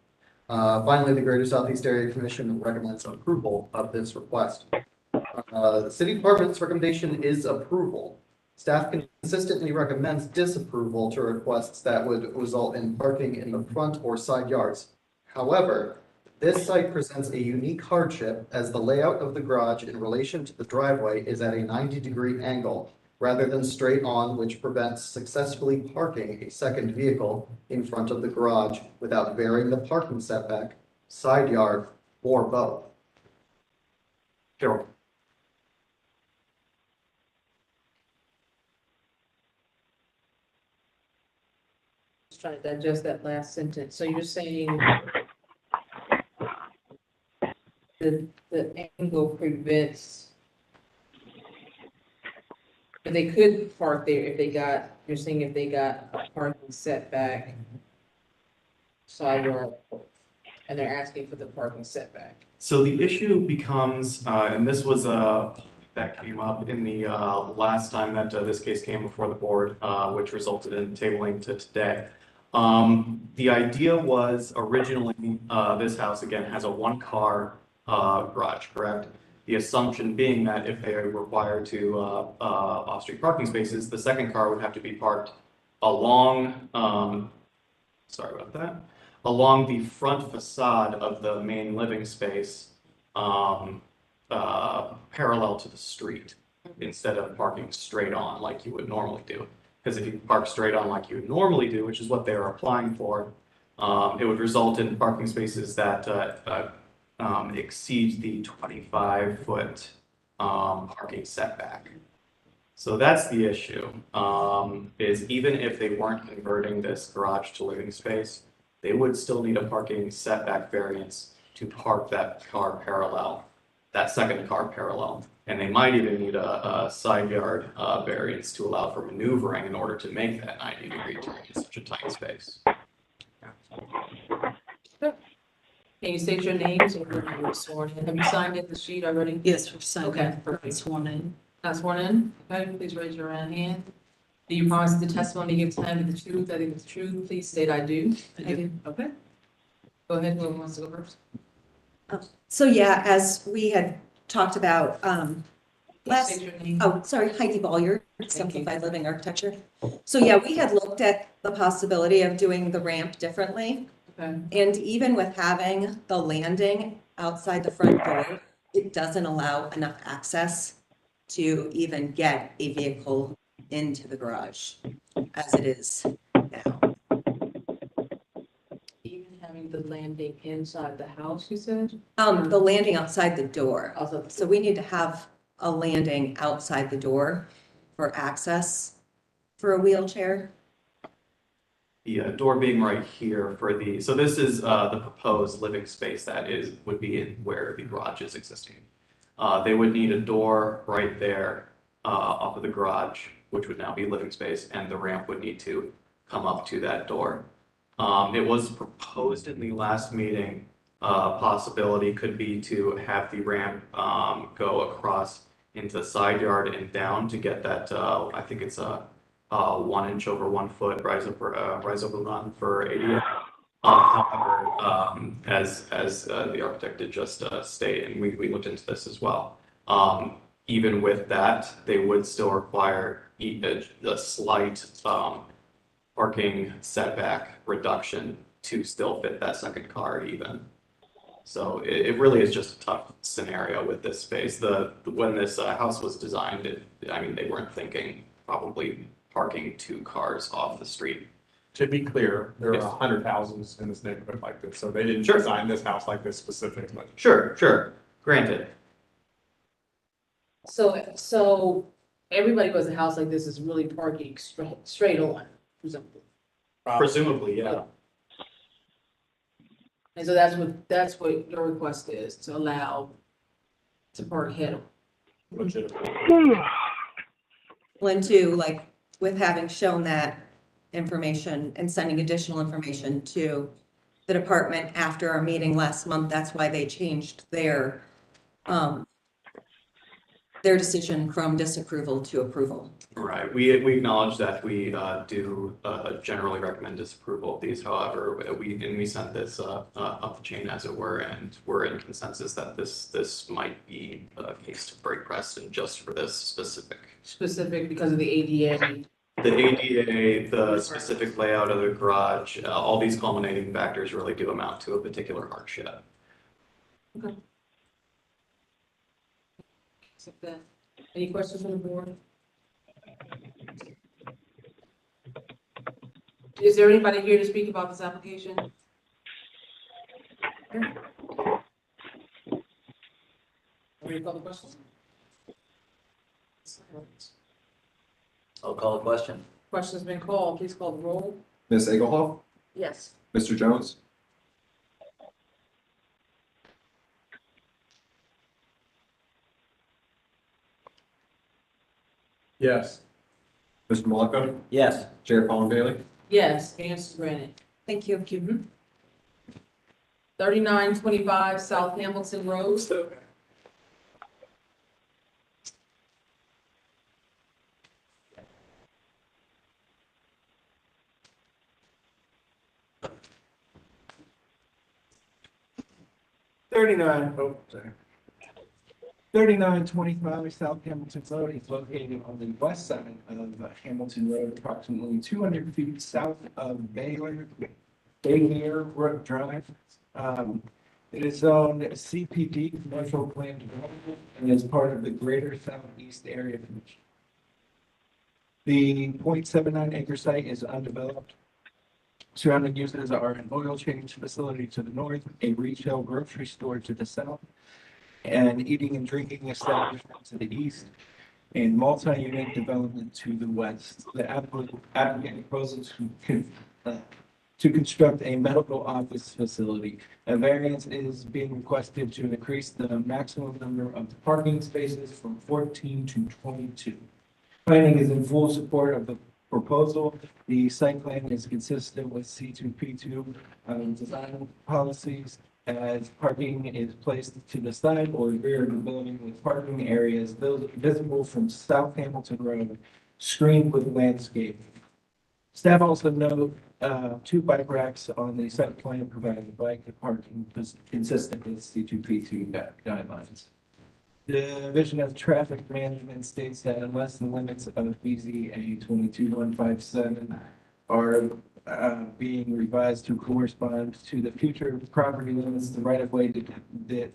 Finally, the Greater Southeast Area Commission recommends approval of this request. The city department's recommendation is approval. Staff consistently recommends disapproval to requests that would result in parking in the front or side yards. However, this site presents a unique hardship as the layout of the garage in relation to the driveway is at a 90-degree angle rather than straight on, which prevents successfully parking a second vehicle in front of the garage without varying the parking setback, side yard, or both. Carol. Just trying to digest that last sentence. So you're saying the angle prevents, but they could park there if they got, you're saying if they got a parking setback side yard, and they're asking for the parking setback. So the issue becomes, and this was that came up in the last time that this case came before the board, which resulted in tabling to today. The idea was originally, this house again has a one-car garage, correct? The assumption being that if they are required to off-street parking spaces, the second car would have to be parked along, sorry about that, along the front facade of the main living space, parallel to the street, instead of parking straight on like you would normally do. Because if you park straight on like you would normally do, which is what they are applying for, it would result in parking spaces that exceed the 25-foot parking setback. So that's the issue, is even if they weren't converting this garage to living space, they would still need a parking setback variance to park that car parallel, that second car parallel. And they might even need a side yard variance to allow for maneuvering in order to make that 90-degree turn in such a tight space. Can you state your names and when you were sworn in? Have you signed in the sheet already? Yes, we've signed Okay, it, perfect. sworn in. Not sworn in? Okay, please raise your right hand. Do you promise the testimony you give tonight is the truth, that is the truth? Please state I do. I do. Okay. Go ahead, whoever wants to go first. So yeah, as we had talked about, Please last, state your name. oh, sorry, Heidi Bollier, Simplified Living Architecture. So yeah, we had looked at the possibility of doing the ramp differently. Okay. And even with having the landing outside the front door, it doesn't allow enough access to even get a vehicle into the garage as it is now. Even having the landing inside the house, you said? The landing outside the door. Also, So we need to have a landing outside the door for access for a wheelchair. The door being right here for the, so this is the proposed living space that would be in where the garage is existing. They would need a door right there off of the garage, which would now be living space, and the ramp would need to come up to that door. It was proposed in the last meeting, possibility could be to have the ramp go across into the side yard and down to get that, I think it's a 1 inch over 1 foot rise over run for ADA. However, as the architect did just state, and we looked into this as well, even with that, they would still require a slight parking setback reduction to still fit that second car even. So it really is just a tough scenario with this space. When this house was designed, I mean, they weren't thinking probably parking 2 cars off the street. To be clear, there Yes. are 100,000s in this neighborhood like this, so they didn't Sure. design this house like this specifically. Sure, granted. So everybody who has a house like this is really parking straight on, presumably. Presumably, yeah. And so that's what your request is, to allow to park head on. When to, like, with having shown that information and sending additional information to the department after our meeting last month, that's why they changed their decision from disapproval to approval. Right, we acknowledge that we do generally recommend disapproval of these. However, we sent this up the chain, as it were, and we're in consensus that this might be a case to break precedent just for this specific. Specific because of the ADA. The ADA, the specific layout of the garage, all these culminating factors really do amount to a particular hardship. Okay. Accept that. Any questions from the board? Is there anybody here to speak about this application? Okay. Ready to call the question? I'll call a question. Question's been called. Please call the roll. Ms. Egelhoff, Yes. Mr. Jones, Yes. Mr. Malika, Yes. Chair Colin Bailey. Yes, answer granted. Thank you. 3925 South Hamilton Road. Oh, sorry. 3925 South Hamilton Road is located on the west side of Hamilton Road, approximately 200 feet south of Baylor Brook Drive. It is zoned CPD, Commercial Plan Development, and is part of the Greater Southeast Area Commission. The 0.79 acre site is undeveloped. Surrounding uses are an oil change facility to the north, a retail grocery store to the south, and eating and drinking establishment to the east, and multi-unit development to the west. The applicant proposes to construct a medical office facility. A variance is being requested to increase the maximum number of parking spaces from 14 to 22. Planning is in full support of the proposal. The site plan is consistent with C2P2 design policies, as parking is placed to the side or rear of the building, with parking areas visible from South Hamilton Road, screened with landscape. Staff also note 2 bike racks on the site plan, providing bike parking is consistent with C2P2 guidelines. The Division of Traffic Management states that unless the limits of BZA 22157 are being revised to correspond to the future property limits, the right-of-way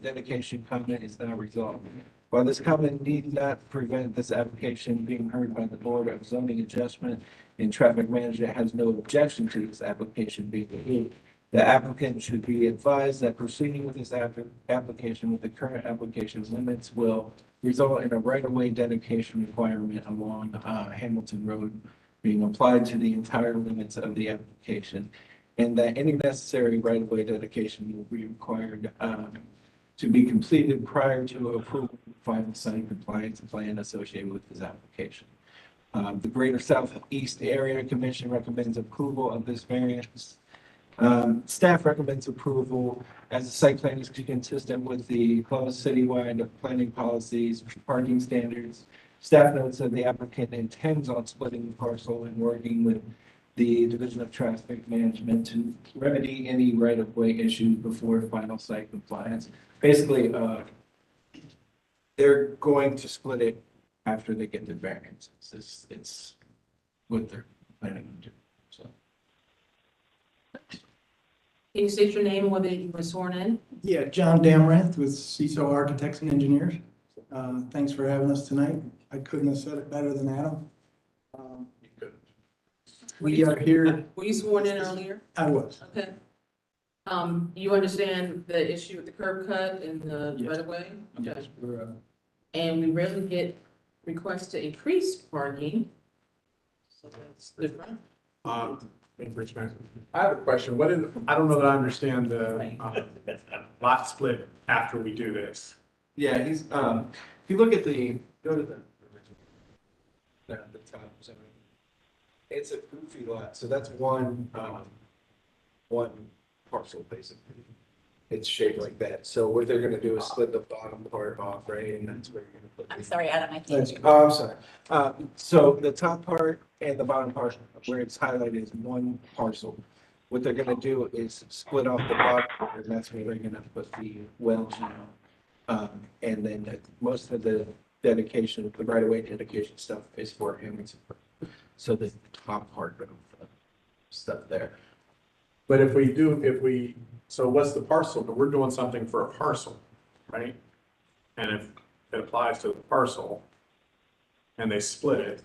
dedication comment is now resolved. While this comment need not prevent this application being heard by the Board of Zoning Adjustment, and Traffic Management has no objection to this application being reviewed, the applicant should be advised that proceeding with this application with the current application limits will result in a right-of-way dedication requirement along Hamilton Road being applied to the entire limits of the application, and that any necessary right-of-way dedication will be required to be completed prior to approval of the final site compliance plan associated with this application. The Greater Southeast Area Commission recommends approval of this variance. Staff recommends approval as the site plan is consistent with the closed citywide planning policies, parking standards. Staff notes that the applicant intends on splitting the parcel and working with the Division of Traffic Management to remedy any right-of-way issues before final site compliance. Basically, they're going to split it after they get the variance. It's what they're planning to do, so. Can you state your name and whether you were sworn in? Yeah, John Damrath with CISO Architects and Engineers. Thanks for having us tonight. I couldn't have said it better than Adam. We are here. Were you sworn in earlier? I was. Okay. You understand the issue with the curb cut and the Yes. right of way? Okay. Yes, we're, And we rarely get requests to increase parking. So that's different. I have a question. What is, I don't know that I understand the lot split after we do this. Yeah, he's, if you look at go to the top, it's a goofy lot, so that's one parcel basically. It's shaped like that, so what they're gonna do is split the bottom part off, right, and that's where you're gonna put. I'm sorry, Adam, I can't. Oh, I'm sorry. So the top part and the bottom part where it's highlighted is one parcel. What they're gonna do is split off the bottom part, and that's where they're gonna put the well channel. And then most of the dedication, the right-of-way dedication stuff is for Hamilton. So the top part of the stuff there. But so what's the parcel? But we're doing something for a parcel, right? And if it applies to the parcel and they split it,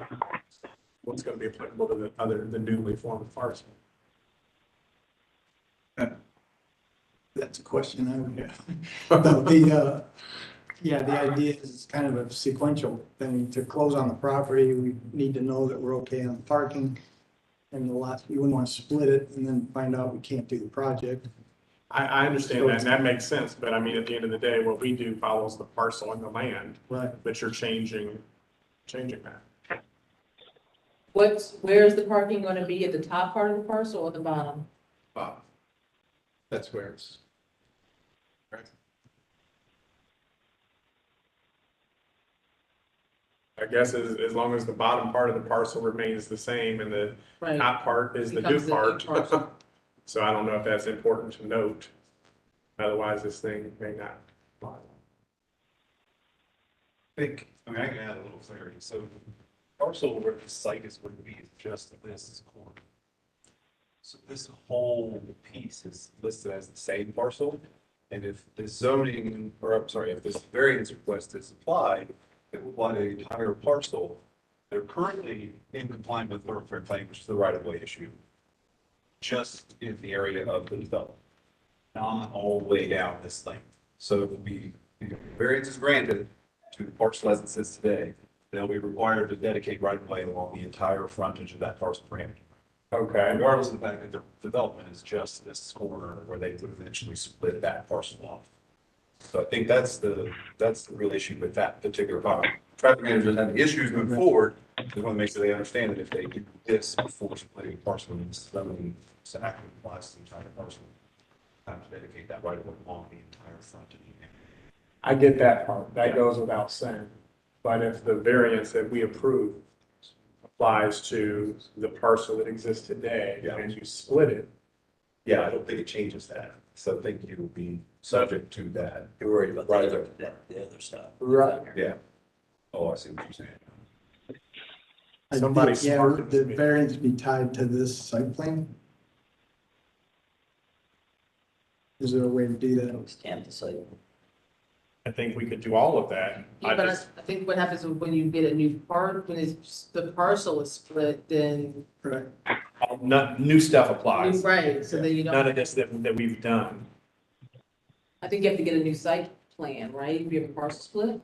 what's gonna be applicable to the newly formed parcel? that's a question I would have. But yeah, the idea is kind of a sequential thing. To close on the property, we need to know that we're okay on parking. And the lot, you wouldn't want to split it and then find out we can't do the project. I understand that, and that makes sense, but I mean, at the end of the day, what we do follows the parcel and the land. Right. But you're changing that. Where's the parking gonna be, at the top part of the parcel or the bottom? That's where it's. I guess as long as the bottom part of the parcel remains the same and the Right. top part is the new Becomes the new part. parcel. So I don't know if that's important to note. Otherwise, this thing may not. I mean, I can add a little clarity. So parcel where the site is going to be is just this corner. So this whole piece is listed as the same parcel. And if this zoning, or I'm sorry, if this variance request is applied, it will apply to the entire parcel. They're currently in compliance with thoroughfare planning, which is the right-of-way issue, just in the area of the development, not all the way down this thing. So it will be, variance is granted to the parcel as it sits today, they'll be required to dedicate right of way along the entire frontage of that parcel parameter. Okay. Regardless of the fact that the development is just this corner where they would eventually split that parcel off. So I think that's the real issue with that particular part. Traffic managers have issues moving forward. They want to make sure they understand that if they do this before splitting a parcel, it's zoning, it's active applies to the entire parcel. Time to dedicate that right of way along the entire frontage. I get that part, that goes without saying. But if the variance that we approve applies to the parcel that exists today, and you split it. Yeah, I don't think it changes that. So I think it will be subject to that. You're worried about Right. the other stuff. Right. Yeah. Oh, I see what you're saying. Somebody Yeah, smart would the variance be tied to this site plan? Is there a way to do that? Stamp the site. I think we could do all of that. Yeah, but I think what happens is when you get a new part, when it's, the parcel is split, then. Correct. New stuff applies. Right, so then you don't. None of this that we've done. I think you have to get a new site plan, right? If you have a parcel split?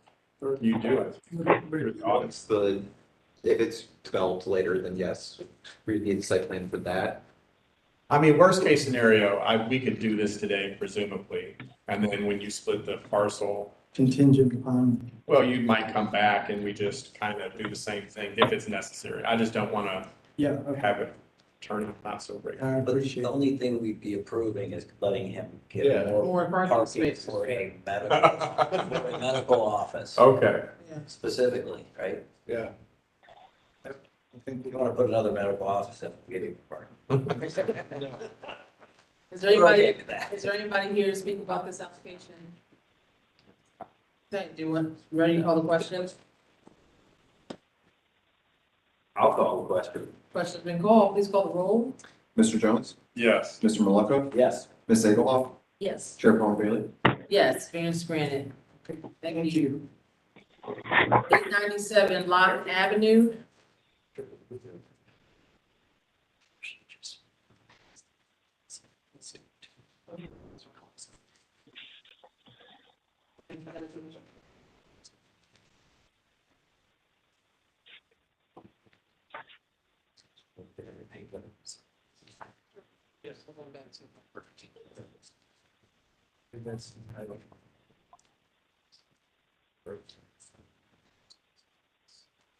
You do it. It's the, if it's developed later, then yes, we need the site plan for that. I mean, worst case scenario, we could do this today presumably. And then when you split the parcel, Contingent upon, well, you might come back and we just kind of do the same thing if it's necessary. I just don't want to yeah, have it turn out not so great. I But appreciate the it. only thing we'd be approving is letting him Yeah. get More more parking parking spaces. for a medical office Okay. specifically, right? Yeah. I think You want to put another medical office up, getting parking. Is there We're anybody, okay with that. is there anybody here to speak about this application? Okay, do you want, ready to call the questions? I'll call the question. Question's been called, please call the roll. Mr. Jones? Yes. Mr. Maleka? Yes. Ms. Egelhoff? Yes. Chair Paul Bailey? Yes, variance granted. Thank you. 897 Lot Avenue.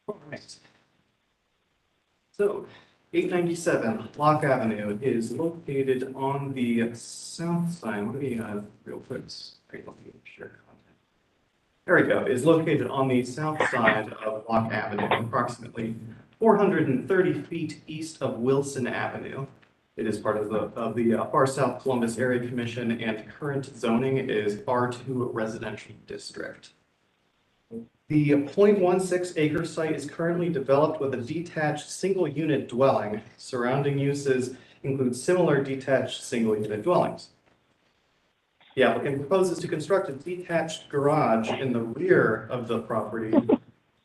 Alright. So, 897 Lock Avenue is located on the south side. Let me, real quick, share content. There we go. Is located on the south side of Lock Avenue, approximately 430 feet east of Wilson Avenue. It is part of the Far South Columbus Area Commission, and current zoning is R2 Residential District. The 0.16 acre site is currently developed with a detached single-unit dwelling. Surrounding uses include similar detached single-unit dwellings. The applicant proposes to construct a detached garage in the rear of the property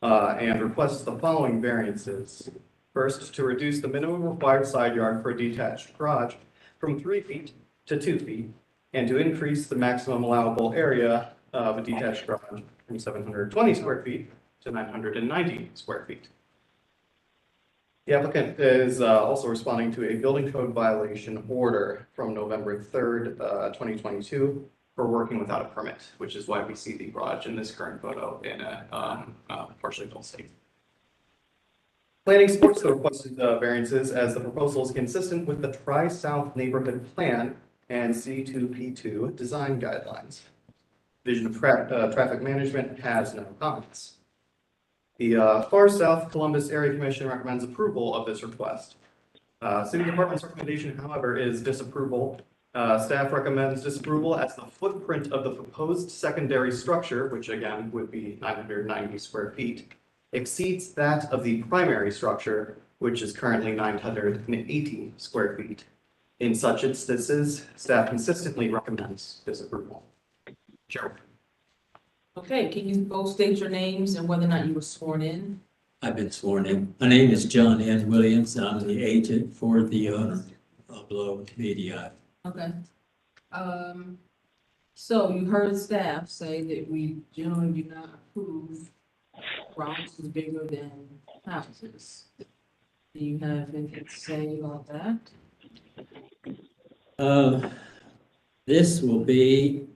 and requests the following variances. First, to reduce the minimum required side yard for a detached garage from 3 feet to 2 feet, and to increase the maximum allowable area of a detached garage from 720 square feet to 990 square feet. The applicant is also responding to a building code violation order from November 3rd, 2022 for working without a permit, which is why we see the garage in this current photo in a partially built state. Planning supports the requested variances as the proposal is consistent with the Tri-South Neighborhood Plan and C2P2 design guidelines. Division of Traffic Management has no comments. The Far South Columbus Area Commission recommends approval of this request. City Department's recommendation, however, is disapproval. Staff recommends disapproval as the footprint of the proposed secondary structure, which again would be 990 square feet, exceeds that of the primary structure, which is currently 980 square feet. In such instances, staff consistently recommends disapproval. Chair. Okay, can you both state your names and whether or not you were sworn in? I've been sworn in. My name is John N. Williams. I'm the agent for the owner of Low Media. Okay. So you heard staff say that we generally do not approve garages bigger than houses. Do you have anything to say about that? This will be,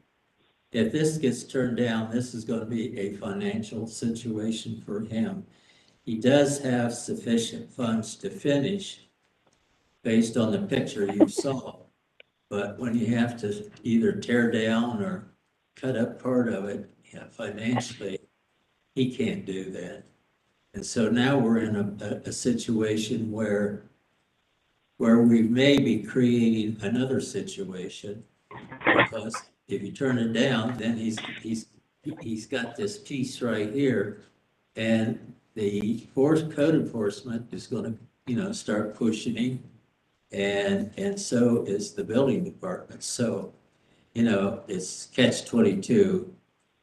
if this gets turned down, this is gonna be a financial situation for him. He does have sufficient funds to finish based on the picture you saw. But when you have to either tear down or cut up part of it, yeah, financially, he can't do that. And so now we're in a situation where we may be creating another situation. Because if you turn it down, then he's got this piece right here. And the code enforcement is gonna, start pushing him. And so is the building department. So, it's catch-22.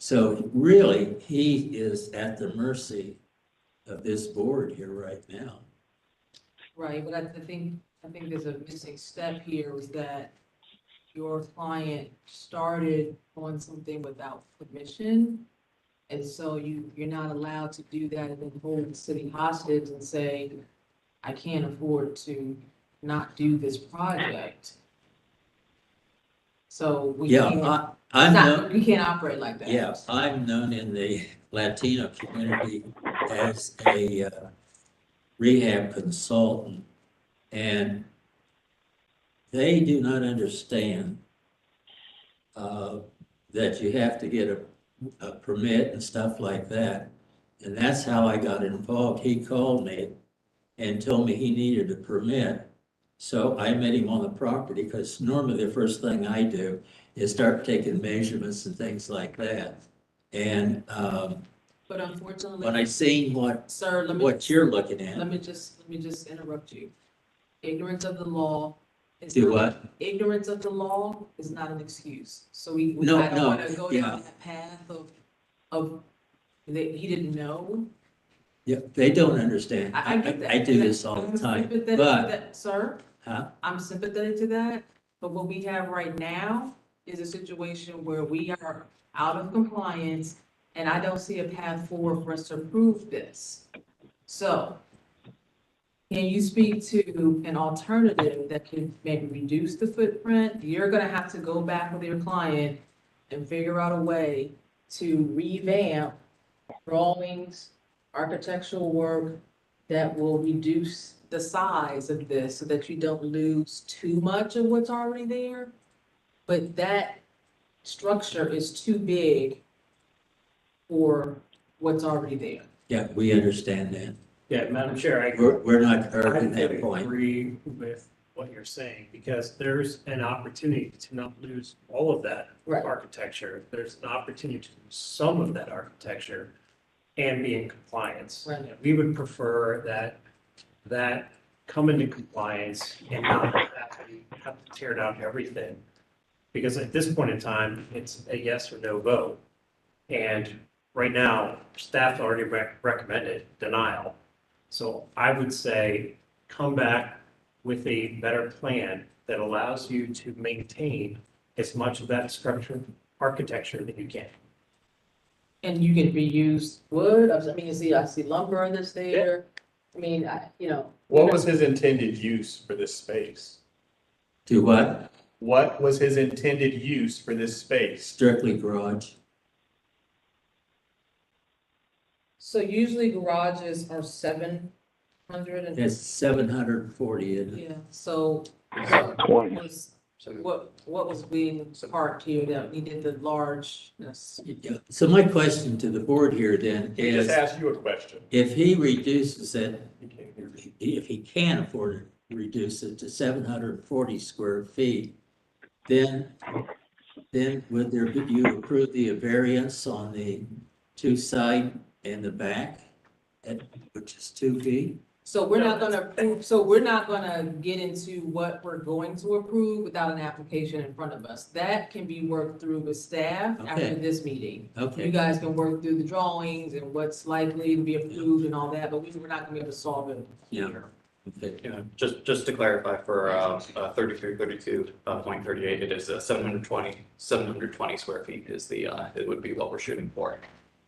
So really, he is at the mercy of this board here right now. Right, but I think there's a missing step here was that your client started on something without permission. And so you're not allowed to do that and then hold the city hostage and say, I can't afford to not do this project. So we can't, we can't operate like that. Yeah, I'm known in the Latino community as a rehab consultant, and they do not understand that you have to get a permit and stuff like that. And that's how I got involved. He called me and told me he needed a permit. So I met him on the property because normally the first thing I do is start taking measurements and things like that. And but unfortunately, when I seen what you're looking at, let me just interrupt you. Ignorance of the law is do not, what? ignorance of the law is not an excuse. So I don't want to go down that path of that he didn't know. Yeah, they don't understand. I get that. I do this all the time, Sympathetic to but that, sir. I'm sympathetic to that, but what we have right now is a situation where we are out of compliance, and I don't see a path forward for us to approve this. So, can you speak to an alternative that can maybe reduce the footprint? You're gonna have to go back with your client and figure out a way to revamp drawings, architectural work that will reduce the size of this so that you don't lose too much of what's already there. But that structure is too big for what's already there. yeah, we understand that. Yeah, Madam Chair, We're not arguing I that point. agree with what you're saying, because there's an opportunity to not lose all of that architecture. There's an opportunity to lose some of that architecture and be in compliance. Right. We would prefer that come into compliance and not have to tear down everything. Because at this point in time, it's a yes or no vote. And right now, staff already recommended denial. So I would say, come back with a better plan that allows you to maintain as much of that structure, architecture that you can. And you can reuse wood, I mean, I see lumber that's there. I mean, What was his intended use for this space? Do what? What was his intended use for this space? Strictly garage. So usually garages are 700 and. It's 740, isn't it? Yeah, so what was being parked here that needed the largeness? So my question to the board here then He is, just asked you a question. if he reduces it, if he can afford to reduce it to 740 square feet, then would you approve the variance on the two side and the back, which is 2 feet? So we're not gonna approve, so we're not gonna get into what we're going to approve without an application in front of us. That can be worked through with staff after Okay. this meeting. Okay. You guys can work through the drawings and what's likely to be approved and all that, but we're not gonna be able to solve it here. Okay. Yeah, just to clarify for 3332.38, it is 720 square feet is it would be what we're shooting for.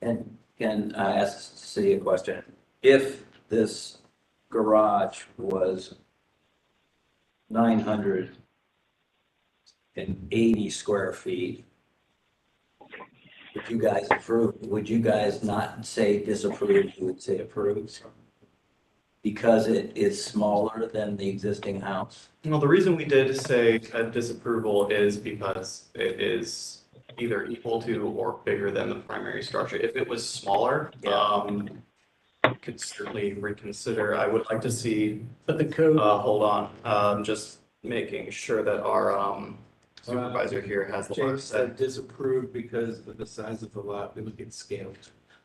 And can I ask the city a question? If this garage was 980 square feet, would you guys not say disapprove, you would say approve? Because it is smaller than the existing house? Well, the reason we did say a disapproval is because it is either equal to or bigger than the primary structure. If it was smaller, could certainly reconsider. I would like to see. But the code. Hold on, just making sure that our supervisor here has the James work said set. disapprove because of the size of the lot, we look at scale.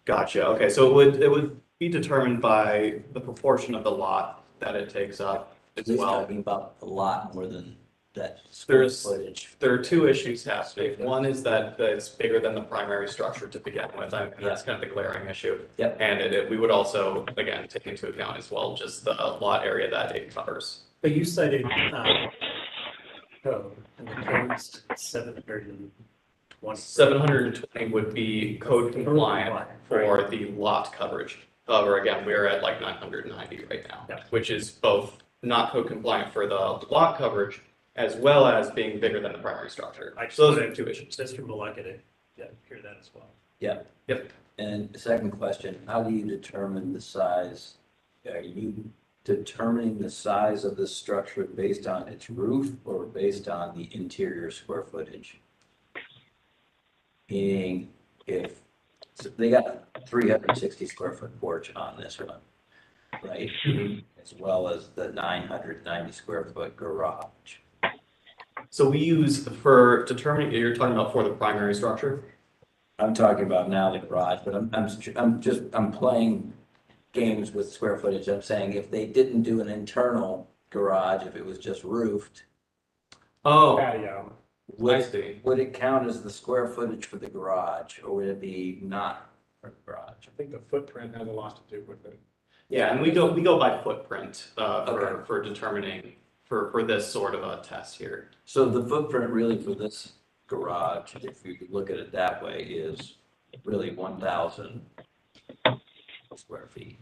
Gotcha, okay, so it would be determined by the proportion of the lot that it takes up as He's well. talking about a lot more than that square footage. There are two issues happening. One is that it's bigger than the primary structure to begin with. And that's kind of the glaring issue. Yep. And we would also, again, take into account as well, just the lot area that it covers. But you cited, code, and the code's 720. 720 would be code compliant for the lot coverage. However, again, we're at like 990 right now, which is both not code compliant for the lot coverage as well as being bigger than the primary structure. So those are two issues. That's from Malekite, hear that as well. Yep. Yep. And the second question, how do you determine the size? Are you determining the size of the structure based on its roof or based on the interior square footage? Meaning, if so they got a 360 square foot porch on this one, right? As well as the 990 square foot garage. So we use for determining, you're talking about for the primary structure? I'm talking about now the garage, but I'm playing games with square footage. I'm saying if they didn't do an internal garage, if it was just roofed. Oh. Patio. Would it count as the square footage for the garage, or would it be not for the garage? I think the footprint has a lot to do with it. Yeah, and we go by footprint for determining for this sort of a test here. So the footprint really for this garage, if you could look at it that way, is really 1,000 square feet.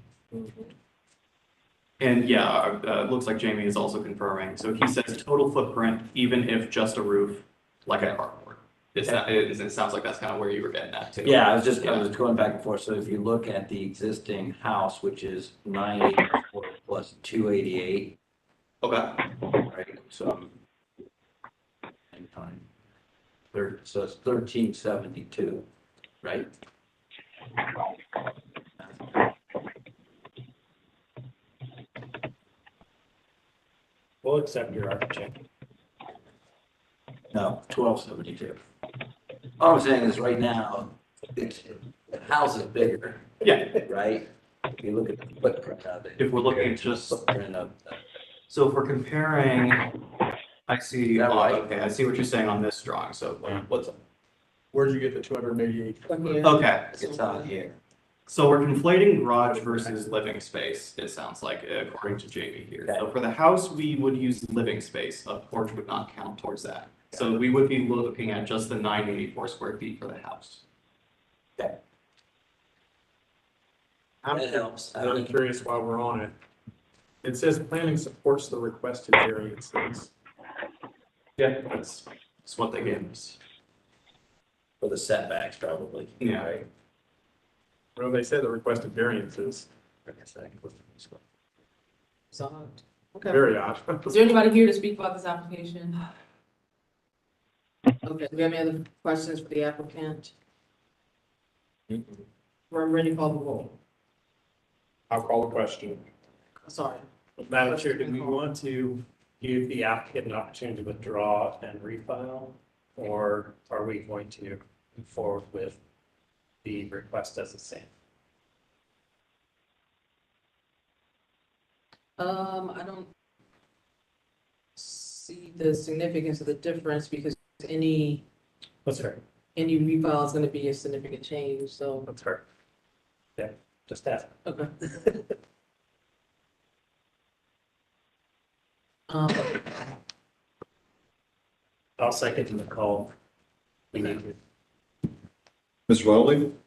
And yeah, it looks like Jamie is also confirming. So he says total footprint, even if just a roof, like a carport. It sounds like that's kind of where you were getting at too. Yeah, I was going back and forth. So if you look at the existing house, which is 984 plus 288. Okay. Right, so so it's 1372, right? We'll accept your architect. No, 1272. All I'm saying is right now, the house is bigger. Yeah. Right? If you look at the footprint of it. If we're looking at just footprint of so if we're comparing, I see, right? okay, I see what you're saying on this drawing. So what's up? Where'd you get the 288? Okay. It's on here. So we're conflating garage versus living space, it sounds like, according to Jamie here. So for the house, we would use living space. A porch would not count towards that. So we would be looking at just the 984 square feet for the house. Okay. That helps. I'm curious while we're on it. It says planning supports the requested variances. Yeah, that's what they gave us. For the setbacks, probably. Yeah. Right? Well, they said the requested variances. Okay. Very odd. Is there anybody here to speak about this application? Okay, do we have any other questions for the applicant? We're ready to call the roll. I'll call the question. Sorry. Madam Chair, do we want to give the applicant an opportunity to withdraw and refile? Or are we going to move forward with the request as it stands? I don't see the significance of the difference because any refile is gonna be a significant change, so. That's fair. Yeah, just ask. Okay. I'll second the call. We need to. Mr. Welding,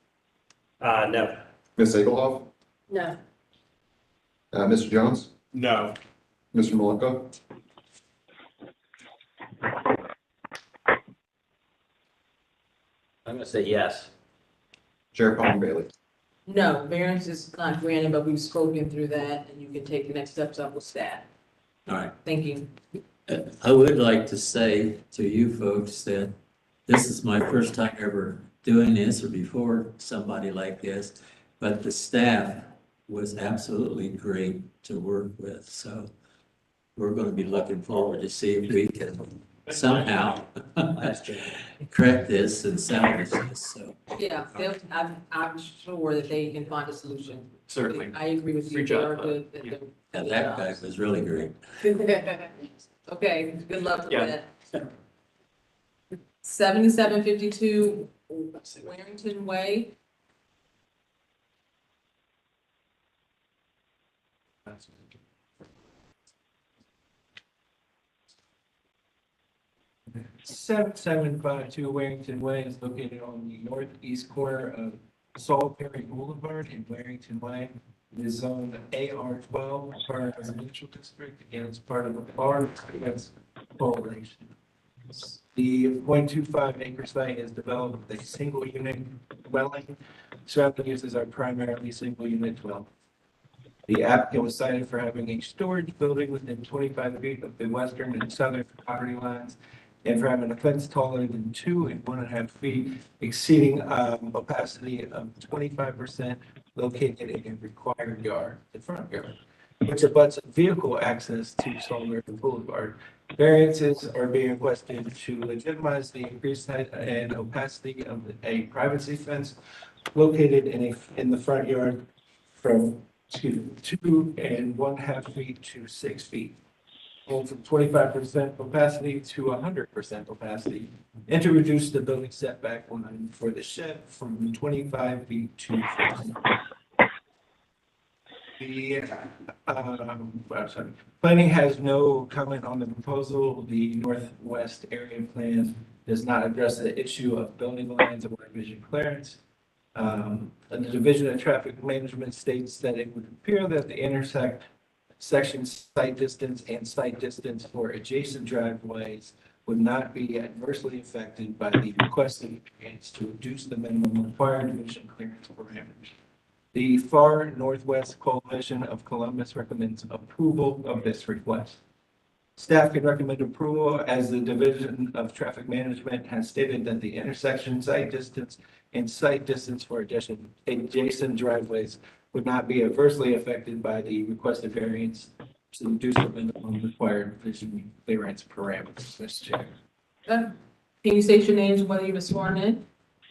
No. Ms. Egelhoff? No. Mr. Jones? No. Mr. Malika? I'm gonna say yes. Chair Palmer Bailey? No, variance is not granted, but we've spoken through that, and you can take the next steps up with staff. All right. Thank you. I would like to say to you folks that this is my first time ever doing this or before somebody like this, but the staff was absolutely great to work with. So we're going to be looking forward to see if we can somehow correct this and salvage this. So Yeah, I'm sure that they can find a solution. Certainly. I agree with you. Great They job, are good at yeah. their that guy was really great. Okay, good luck with Yeah. that. 7752 Warrington Way. Seven five two Warrington Way is located on the northeast corner of Salisbury Boulevard in Warrington Way. It is zoned AR 12, part of residential district, and it's part of a farm against coalition. The 0.25 acre site is developed with a single unit dwelling. Surrounding uses are primarily single unit dwelling. The applicant was cited for having a storage building within 25 feet of the western and southern property lines, and for having a fence taller than 2 and 1.5 feet, exceeding opacity of 25%, located in a required yard, the front yard, which abuts vehicle access to Salisbury Boulevard. Variances are being requested to legitimize the increased height and opacity of a privacy fence located in the front yard from 2 and 1/2 feet to 6 feet. And from 25% opacity to 100% opacity, and to reduce the building setback line for the shed from 25 feet to 50. The, planning has no comment on the proposal. The northwest area plan does not address the issue of building lines or vision clearance. And the Division of Traffic Management states that it would appear that the section site distance and site distance for adjacent driveways would not be adversely affected by the requested variance to reduce the minimum required vision clearance parameters. The Far Northwest Coalition of Columbus recommends approval of this request. Staff can recommend approval as the Division of Traffic Management has stated that the intersection site distance and site distance for adjacent driveways would not be adversely affected by the requested variance to reduce the minimum required vision clearance parameters. Mr. Chair. Can you state your names and whether you were sworn in?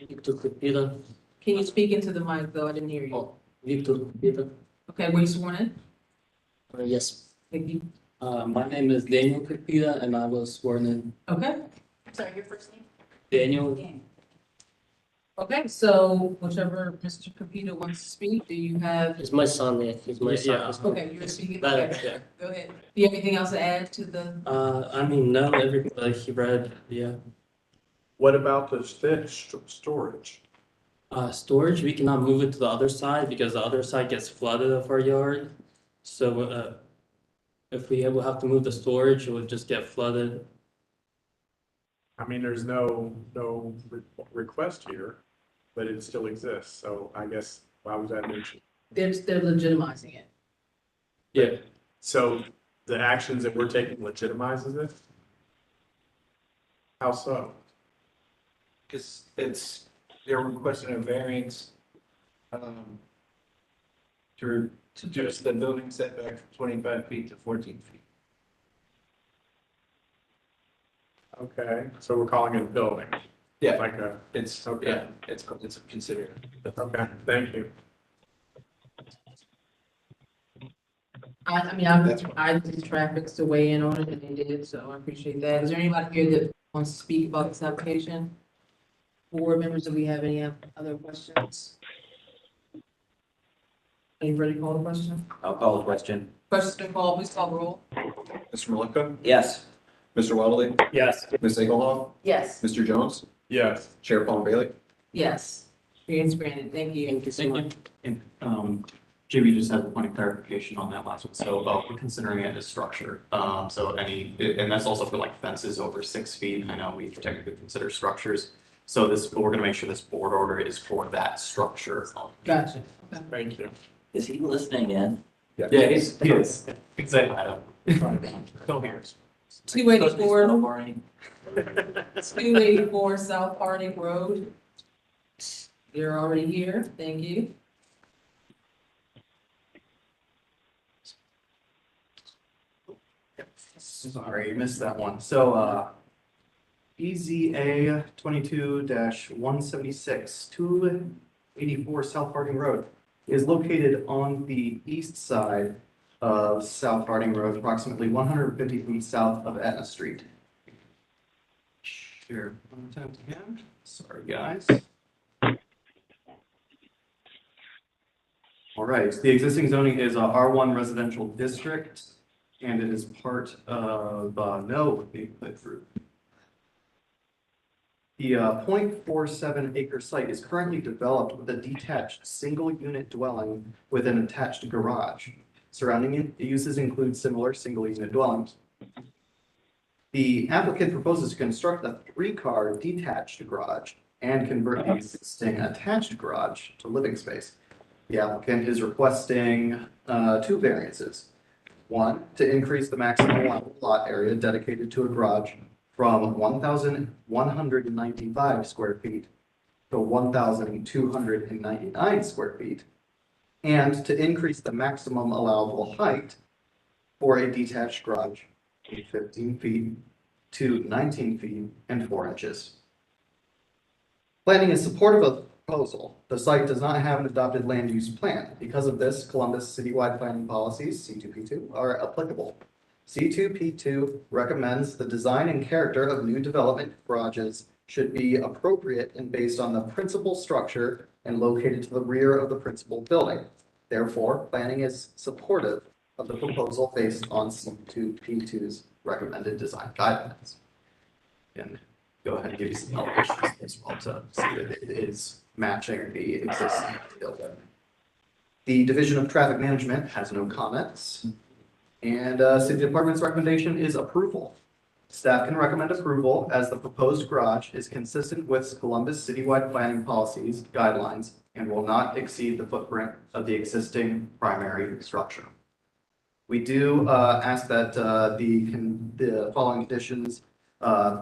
Victor Peter. Can you speak into the mic though? I didn't hear you. Victor Peter. Okay, were you sworn in? Yes. Thank you. My name is Daniel Pepita and I was sworn in. Okay. Sorry, your first name? Daniel. Okay, so whichever Mr. Capito wants to speak, do you have? It's my son, yeah. He's my son. Okay, you're speaking. But, Okay. yeah. Go ahead. Do you have anything else to add to the? I mean, no, everybody he read, yeah. What about the storage? Storage, we cannot move it to the other side because the other side gets flooded of our yard. So, if we will have to move the storage, it would just get flooded. I mean, there's no request here, but it still exists. So I guess why was that mentioned? They're legitimizing it. Yeah. So the actions that we're taking legitimizes it? How so? Because they're requesting a variance to reduce the building setback from 25 feet to 14 feet. Okay, so we're calling it a building? Yeah. Like a, It's, okay. yeah, it's considered. Okay, thank you. I mean, I did traffic to weigh in on it and they did, so I appreciate that. Is there anybody here that wants to speak about this application? Board members, do we have any other questions? Are you ready to call the question? I'll call the question. Question's been called, please call the roll. Mr. Malika? Yes. Mr. Weatherly? Yes. Ms. Egelhoff? Yes. Mr. Jones? Yes. Chair Palmer Bailey? Yes. Variance granted, thank you. Thank you so much. And, JB just had a point of clarification on that last one. So, we're considering it as structure. So and that's also for like fences over 6 feet. I know we technically consider structures. So we're gonna make sure this board order is for that structure. Gotcha. Thank you. Is he listening in? Yeah, he is. Exactly. Go here. 284, 284 South Harding Road. You're already here, thank you. Sorry, you missed that one. So, BZA 22-176, 284 South Harding Road is located on the east side of South Harding Road, approximately 150 feet south of Etna Street. Share content again. Sorry, guys. All right, the existing zoning is a R1 residential district, and it is part of, no, being put through. The 0.47 acre site is currently developed with a detached single-unit dwelling with an attached garage. Surrounding uses include similar single-unit dwellings. The applicant proposes to construct a 3-car detached garage and convert the existing attached garage to living space. The applicant is requesting 2 variances. One, to increase the maximum allowable lot area dedicated to a garage from 1,195 square feet to 1,299 square feet, and to increase the maximum allowable height for a detached garage from 15 feet to 19 feet and 4 inches. Planning is supportive of the proposal. The site does not have an adopted land use plan. Because of this, Columbus citywide planning policies, C2P2, are applicable. C2P2 recommends the design and character of new development garages should be appropriate and based on the principal structure and located to the rear of the principal building. Therefore, planning is supportive of the proposal based on C2P2's recommended design guidelines. And go ahead and give you some elevations as well to see that it is matching the existing building. The Division of Traffic Management has no comments. And City Department's recommendation is approval. Staff can recommend approval as the proposed garage is consistent with Columbus citywide planning policies, guidelines, and will not exceed the footprint of the existing primary structure. We do ask that the following conditions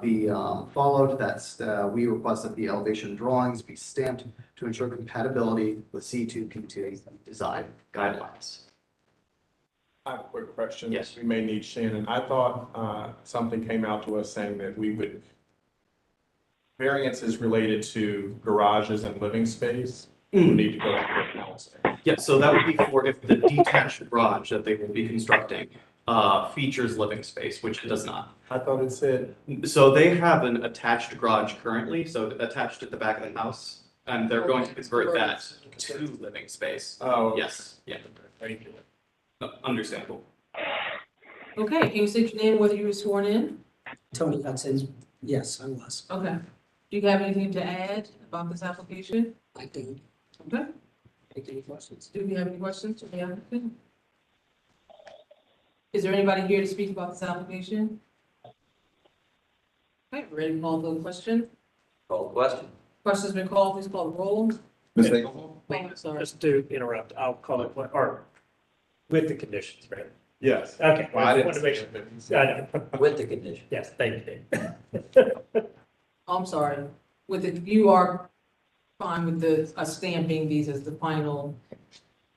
be followed. That's we request that the elevation drawings be stamped to ensure compatibility with C2P2 design guidelines. I have a quick question. Yes. We may need Shannon. I thought something came out to us saying that we would, variances related to garages and living space, we need to go to the council. Yeah, so that would be for if the detached garage that they will be constructing features living space, which it does not. I thought it said. So they have an attached garage currently, so attached at the back of the house, and they're going to convert that to living space. Oh. Yes, yeah. Thank you. Understandable. Okay, can you state your name, whether you were sworn in? Tony Hudson, yes, I was. Okay. Do you have anything to add about this application? I do. Okay. Take any questions? Do we have any questions for the applicant? Is there anybody here to speak about this application? Okay, ready to call the question? Call the question. Question's been called, please call the roll. Ms. Nagle? Oh, sorry. Just to interrupt, I'll call it, or with the conditions, right? Yes. Okay. Well, I didn't Want to make say sure. it. I know. With the condition. Yes, thank you. I'm sorry. With the, you are fine with the, stamping these as the final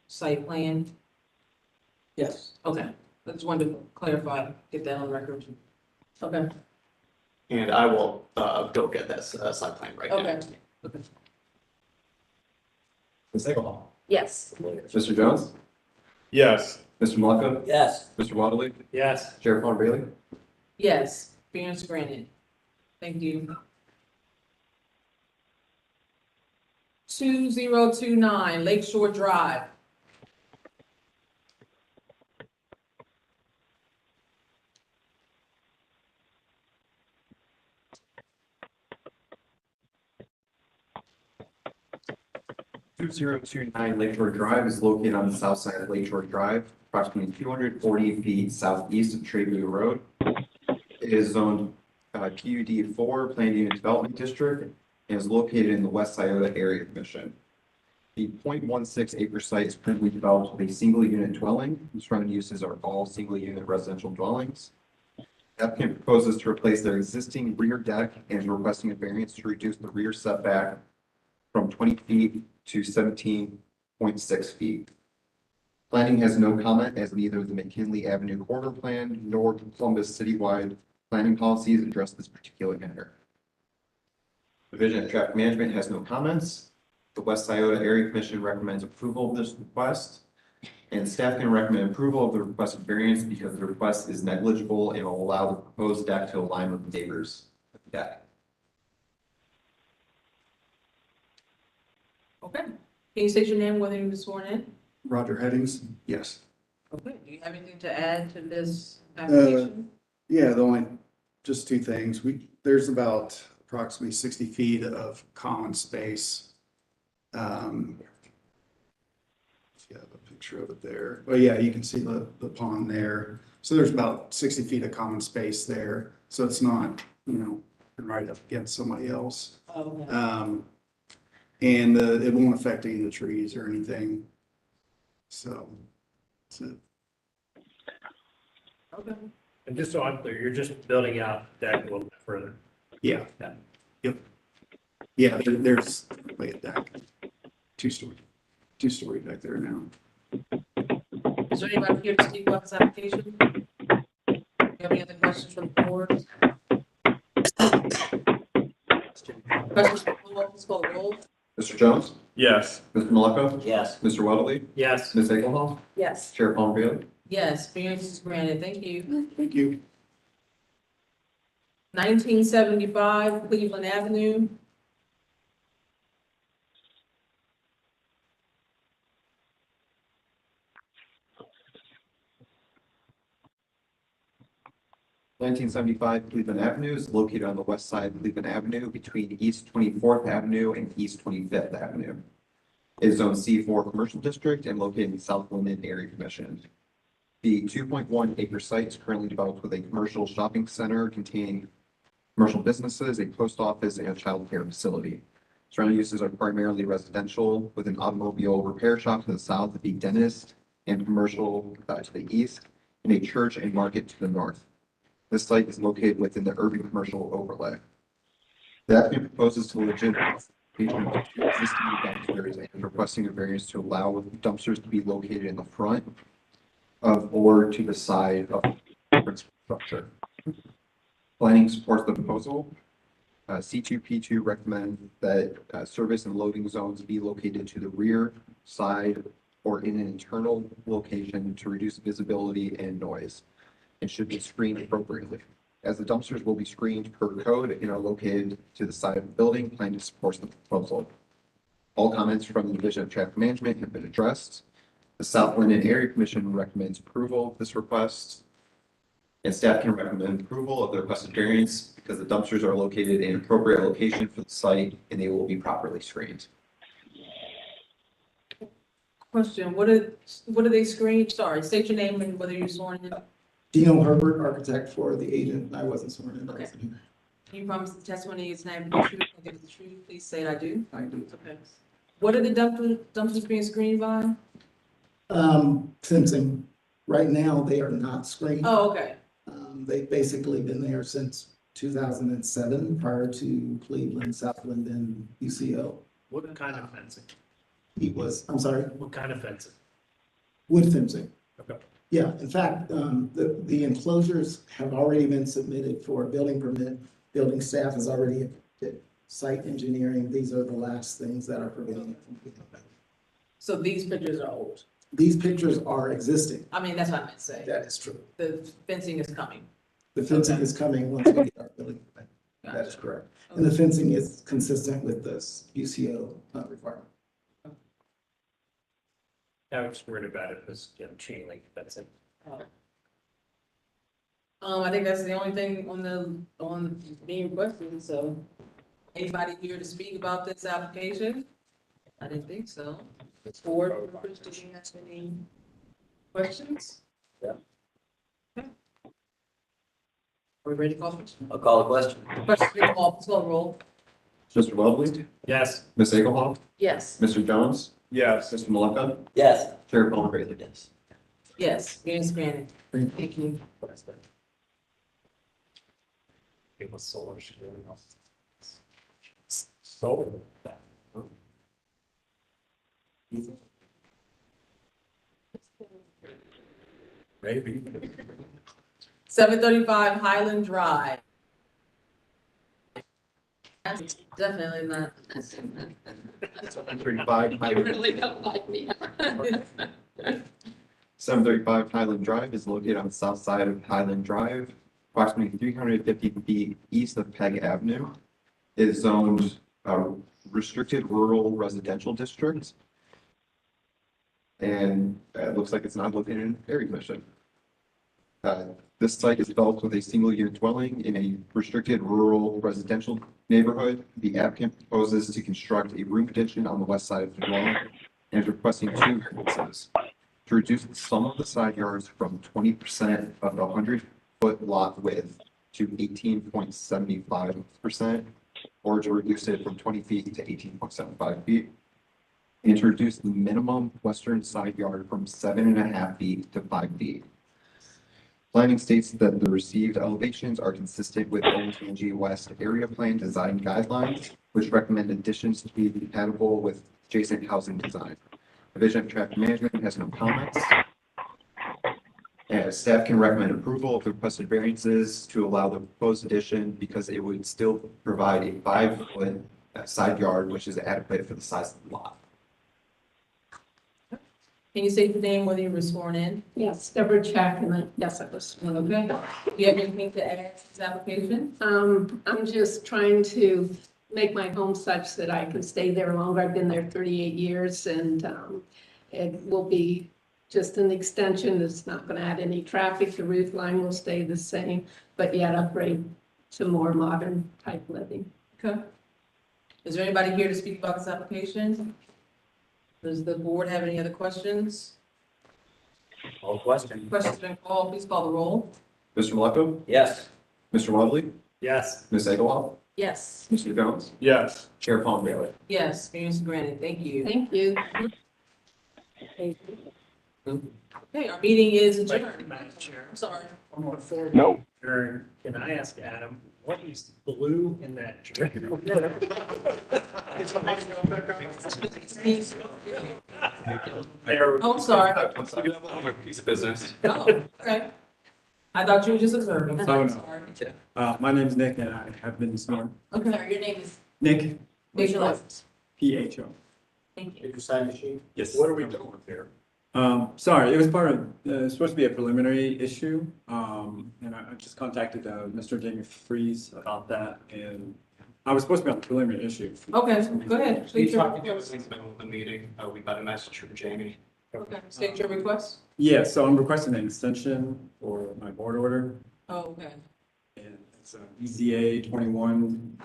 site plan? Yes. Okay, I just wanted to clarify, get that on record. Okay, And I will go get that site plan right now. okay. Ms. Nagle? Yes. Mr. Jones? Yes. Mr. Malaka? Yes. Mr. Waddley? Yes. Sheriff Von Bailey? Yes, variance granted. Thank you. 2029 Lakeshore Drive. 2029 Lakeshore Drive is located on the south side of Lakeshore Drive, approximately 240 feet southeast of Treview Road. It is zoned PUD 4 Planned Unit Development District and is located in the West Iota Area Commission. The 0.16 acre site is currently developed with a single unit dwelling. The surrounding uses are all single unit residential dwellings. The applicant proposes to replace their existing rear deck and is requesting a variance to reduce the rear setback from 20 feet to 17.6 feet. Planning has no comment as neither the McKinley Avenue corridor plan nor Columbus citywide planning policies address this particular matter. Division of Traffic Management has no comments. The West Iota Area Commission recommends approval of this request, and staff can recommend approval of the requested variance because the request is negligible and will allow the proposed deck to align with the neighbors' deck. Okay. Can you state your name, whether you were sworn in? Roger Headings, yes. Okay. Do you have anything to add to this application? Yeah, the only, just two things. There's about approximately 60 feet of common space. If you have a picture of it there. Well, yeah, you can see the pond there. So there's about 60 feet of common space there. So it's not, right up against somebody else. Oh, okay. And it won't affect any of the trees or anything. So, that's it. Okay. And just so I'm clear, you're just building out the deck a little bit further. Yeah. Yeah. Yep. Yeah, there's like a deck, two-story deck there now. Is there anybody here to speak about this application? Do you have any other questions from the board? Questions from the board, please call the roll. Mr. Jones? Yes. Mr. Maleko? Yes. Mr. Weatherly? Yes. Ms. Egelhoff? Yes. Chair Palmville? Yes, variance is granted. Thank you. Thank you. 1975 Cleveland Avenue. Nineteen 1975 Cleveland Avenue is located on the west side of Cleveland Avenue between East 24th Avenue and East 25th Avenue. It is zoned C4 Commercial District and located in the South Linden Area Commission. The 2.1 acre site is currently developed with a commercial shopping center containing commercial businesses, a post office, and a child care facility. Surrounding uses are primarily residential with an automobile repair shop to the south, a dentist, and commercial to the east, and a church and market to the north. This site is located within the urban commercial overlay. The applicant proposes to legitimize existing dumpsters and requesting a variance to allow dumpsters to be located in the front of or to the side of the structure. Planning supports the proposal. C2P2 recommend that service and loading zones be located to the rear, side, or in an internal location to reduce visibility and noise, and should be screened appropriately. As the dumpsters will be screened per code and are located to the side of the building, planning supports the proposal. All comments from the Division of Traffic Management have been addressed. The South Linden Area Commission recommends approval of this request. And staff can recommend approval of the requested variance because the dumpsters are located in an appropriate location for the site and they will be properly screened. Question, what are they screened? Sorry, state your name and whether you're sworn in. Dino Herbert, architect for the agent. I wasn't sworn in. I wasn't here. Can you promise the testimony is not the truth? If it's the truth, please say I do. I do. Okay. What are the dumpsters being screened by? Fencing. Right now, they are not screened. Oh, okay. They've basically been there since 2007, prior to Cleveland, South Linden, UCO. What kind of fencing? I'm sorry? What kind of fencing? Wood fencing. Okay. Yeah, in fact, the enclosures have already been submitted for a building permit. Building staff has already did site engineering. These are the last things that are preventing it from being done. So these pictures are old. These pictures are existing. I mean, that's what I meant to say. That is true. The fencing is coming. The fencing is coming once we get our building permit. That is correct. And the fencing is consistent with this UCO requirement. I was worried about it was, chain link fencing. I think that's the only thing on being requested, so anybody here to speak about this application? I didn't think so. Board members, did you have any questions? Yeah. Okay. Are we ready to call? I'll call a question. Question, please call the roll. Mr. Lovely, Yes. Ms. Egelhoff, Yes. Mr. Jones, Yes. Mr. Maleka, Yes. Chair Palmer. Yes. Yes, variance granted. Thank you. It was solar. Solar. Maybe. 735 Highland Drive. That's definitely not. 735 You Highland, really don't like me. 735 Highland Drive is located on the south side of Highland Drive, approximately 350 feet east of Peg Avenue. It is zoned restricted rural residential district. And it looks like it's not located in area commission. This site is developed with a single unit dwelling in a restricted rural residential neighborhood. The applicant proposes to construct a room addition on the west side of the dwelling and is requesting 2 variances. To reduce the sum of the side yards from 20% of the 100-foot lot width to 18.75%, or to reduce it from 20 feet to 18.75 feet. And to reduce the minimum western side yard from 7.5 feet to 5 feet. Planning states that the received elevations are consistent with OTNG West Area Plan Design Guidelines, which recommend additions to be compatible with adjacent housing design. Division of Traffic Management has no comments. And staff can recommend approval of the requested variances to allow the proposed addition because it would still provide a 5-foot side yard, which is adequate for the size of the lot. Can you say the name whether you were sworn in? Yes, Deborah Check, and then, yes, I was. Okay. Do you have anything to add to this application? I'm just trying to make my home such that I can stay there longer. I've been there 38 years, and it will be just an extension. It's not going to add any traffic. The roof line will stay the same, but yet upgrade to more modern type living. Okay. Is there anybody here to speak about this application? Does the board have any other questions? All question. Questions been called, please call the roll. Mr. Maleka? Yes. Mr. Lovely, Yes. Ms. Egelhoff, Yes. Mr. Jones, Yes. Chair Palmer. Yes, variance granted, thank you. Thank you. Okay, our meeting is adjourned. Madam Chair. I'm sorry. Before No. we adjourn, can I ask Adam, what is blue in that drink? Oh, I'm sorry. Piece of business. Oh, okay. I thought you were just observing. Oh, no. Sorry. My name's Nick and I have been sworn. Okay, your name is, Nick, make your license. PHO. Thank you. Your sign machine? Yes. What are we doing here? Sorry, it was part of, it's supposed to be a preliminary issue. And I just contacted, Mr. Jamie Freeze about that, and I was supposed to be on the preliminary issue. Okay, go ahead. We State talked your, about this in the middle of the meeting. We got a message from Jamie. okay, state your request. Yeah, so I'm requesting an extension for my board order, Oh, okay. and it's BZA 21.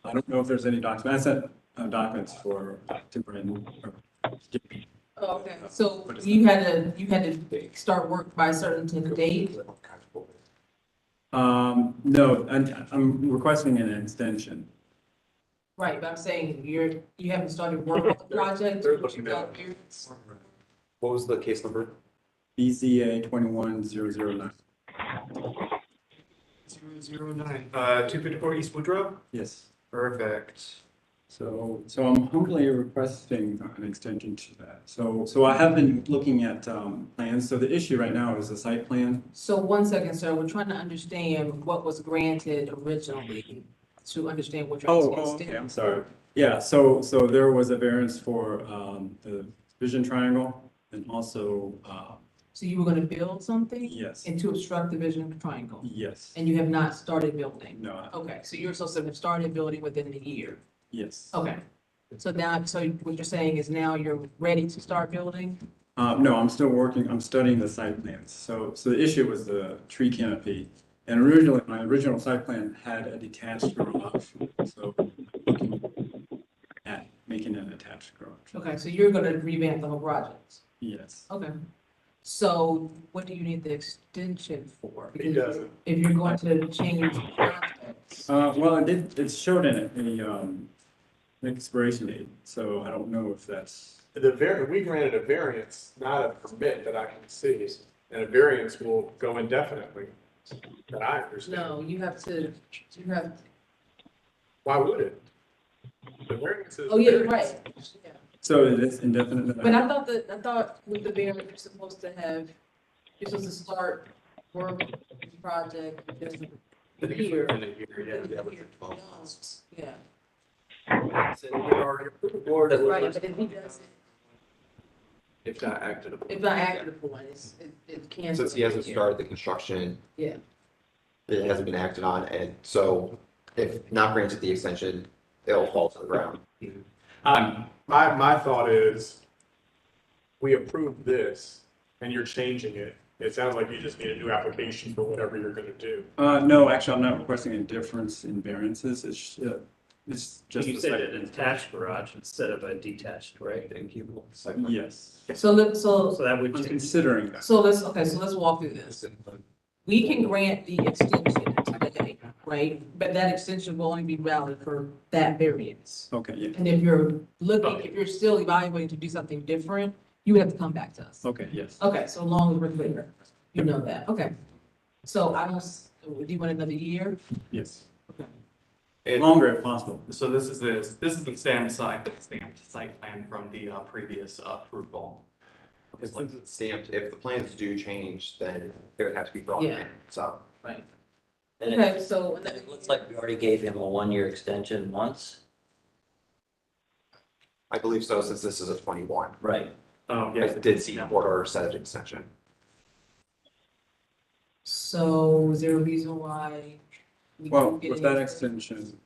I don't know if there's any documents. I sent documents for, to Brandon. Oh, okay. So you had to start work by a certain date? No, I'm requesting an extension. Right, but I'm saying you haven't started work on the project? but you got variance? What was the case number? BZA 21009. 009, 254 East Woodrow? Yes. Perfect. So I'm humbly requesting an extension to that. So I have been looking at plans. So the issue right now is the site plan. So 1 second, sir, we're trying to understand what was granted originally to understand what you're asking us to do. Okay, I'm sorry. Yeah, so there was a variance for the vision triangle and also, So you were gonna build something? yes, And to obstruct the vision triangle? yes, And you have not started building? no, Okay, so you're supposed to have started building within the year? yes. Okay. So now, so what you're saying is now you're ready to start building? No, I'm still working, I'm studying the site plans. So the issue was the tree canopy. And originally, my original site plan had a detached garage. So looking at making an attached garage. Okay, so you're gonna revamp the whole project? Yes. Okay. So what do you need the extension for? He doesn't. If you're going to change projects? Well, it showed in an expiration date, so I don't know if that's. We granted a variance, not a permit that I can see, and a variance will go indefinitely, that I understand. No, you have, Why would it? The variance is. oh, yeah, you're right. Yeah. So it is indefinite? But I thought with the variance, you're supposed to start work on the project within a year. Yeah. Right, but if he doesn't, If not acted upon. if not acted upon, it can. Since he hasn't started the construction, Yeah. it hasn't been acted on, and so if not granted the extension, it'll fall to the ground. My thought is, we approved this, and you're changing it. It sounds like you just need a new application for whatever you're gonna do. No, actually, I'm not requesting a difference in variances. It's just. You said an attached garage instead of a detached, right? Yes. So that would. I'm considering that. So let's walk through this. We can grant the extension today, right? But that extension will only be valid for that variance. Okay, yeah. And if you're still evaluating to do something different, you would have to come back to us. Okay, yes. Okay, so long as we're clear, you know that, okay. So do you want another year? Yes. It- Longer if possible. So this is the stamped site plan from the previous approval. Because since it's stamped, if the plans do change, then it would have to be brought Yeah. in, so. Right. And Okay, so. it looks like we already gave him a 1-year extension once. I believe so, since this is a 21. Right. Oh, I did see court order said extension. So is there a reason why? Well, with that extension,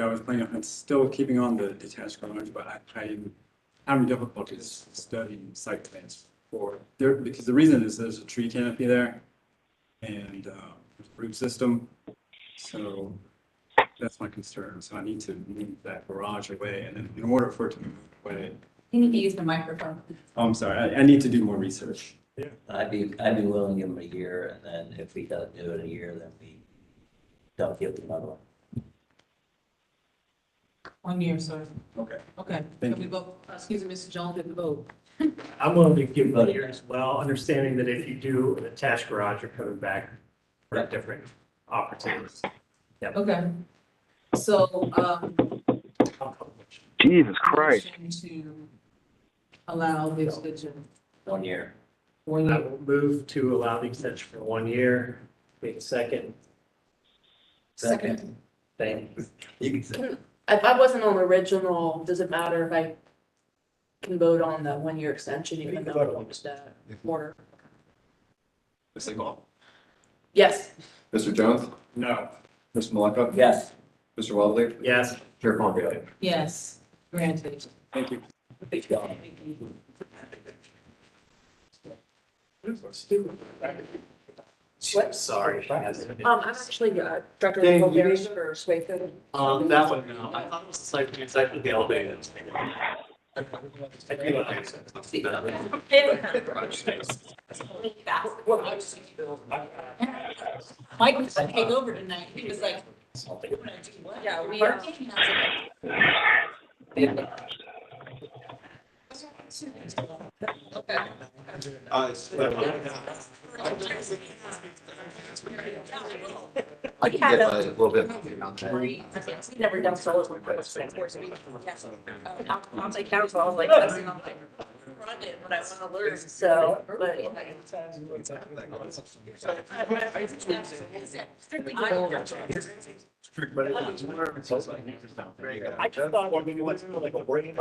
I was planning on still keeping on the detached garage, but I'm having difficulties studying site plans for there, because the reason is there's a tree canopy there and there's a root system. So that's my concern. So I need to move that garage away, and then in order for it to move away. You need to use the microphone. Oh, I'm sorry. I need to do more research. Yeah. I'd be willing to give him a year, and then if we gotta do it a year, then we don't give him another one. 1 year, sir. Okay. Okay. Thank Can we vote? Excuse me, Mr. Jones, can we vote? I'm willing to give it a year as well, understanding that if you do an attached garage, you're coming back for different opportunities. Yep. Okay. So, Jesus Christ. to allow the extension. 1 year. I will move to allow the extension for 1 year. Wait a second. Second. Thank you. You can say. If I wasn't on the original, does it matter if I can vote on the 1 year extension even though it's that order? Ms. Singhal? Yes. Mr. Jones? No. Mr. Maleka? Yes. Mr. Weatherly? Yes. Chair Pompeo? Yes, granted. Thank you. What? Sorry. I'm actually director Dave, of you Various for Swayfield. That one, no, I thought it was the site, it's actually the elevator. Mike was gonna take over tonight. He was like, Yeah, we are. I can get a little bit. We've never done solar work before, yes. Outside council, I was like, that's not like, funded, but I wanna learn, so, but. I just thought, maybe it was like a brain.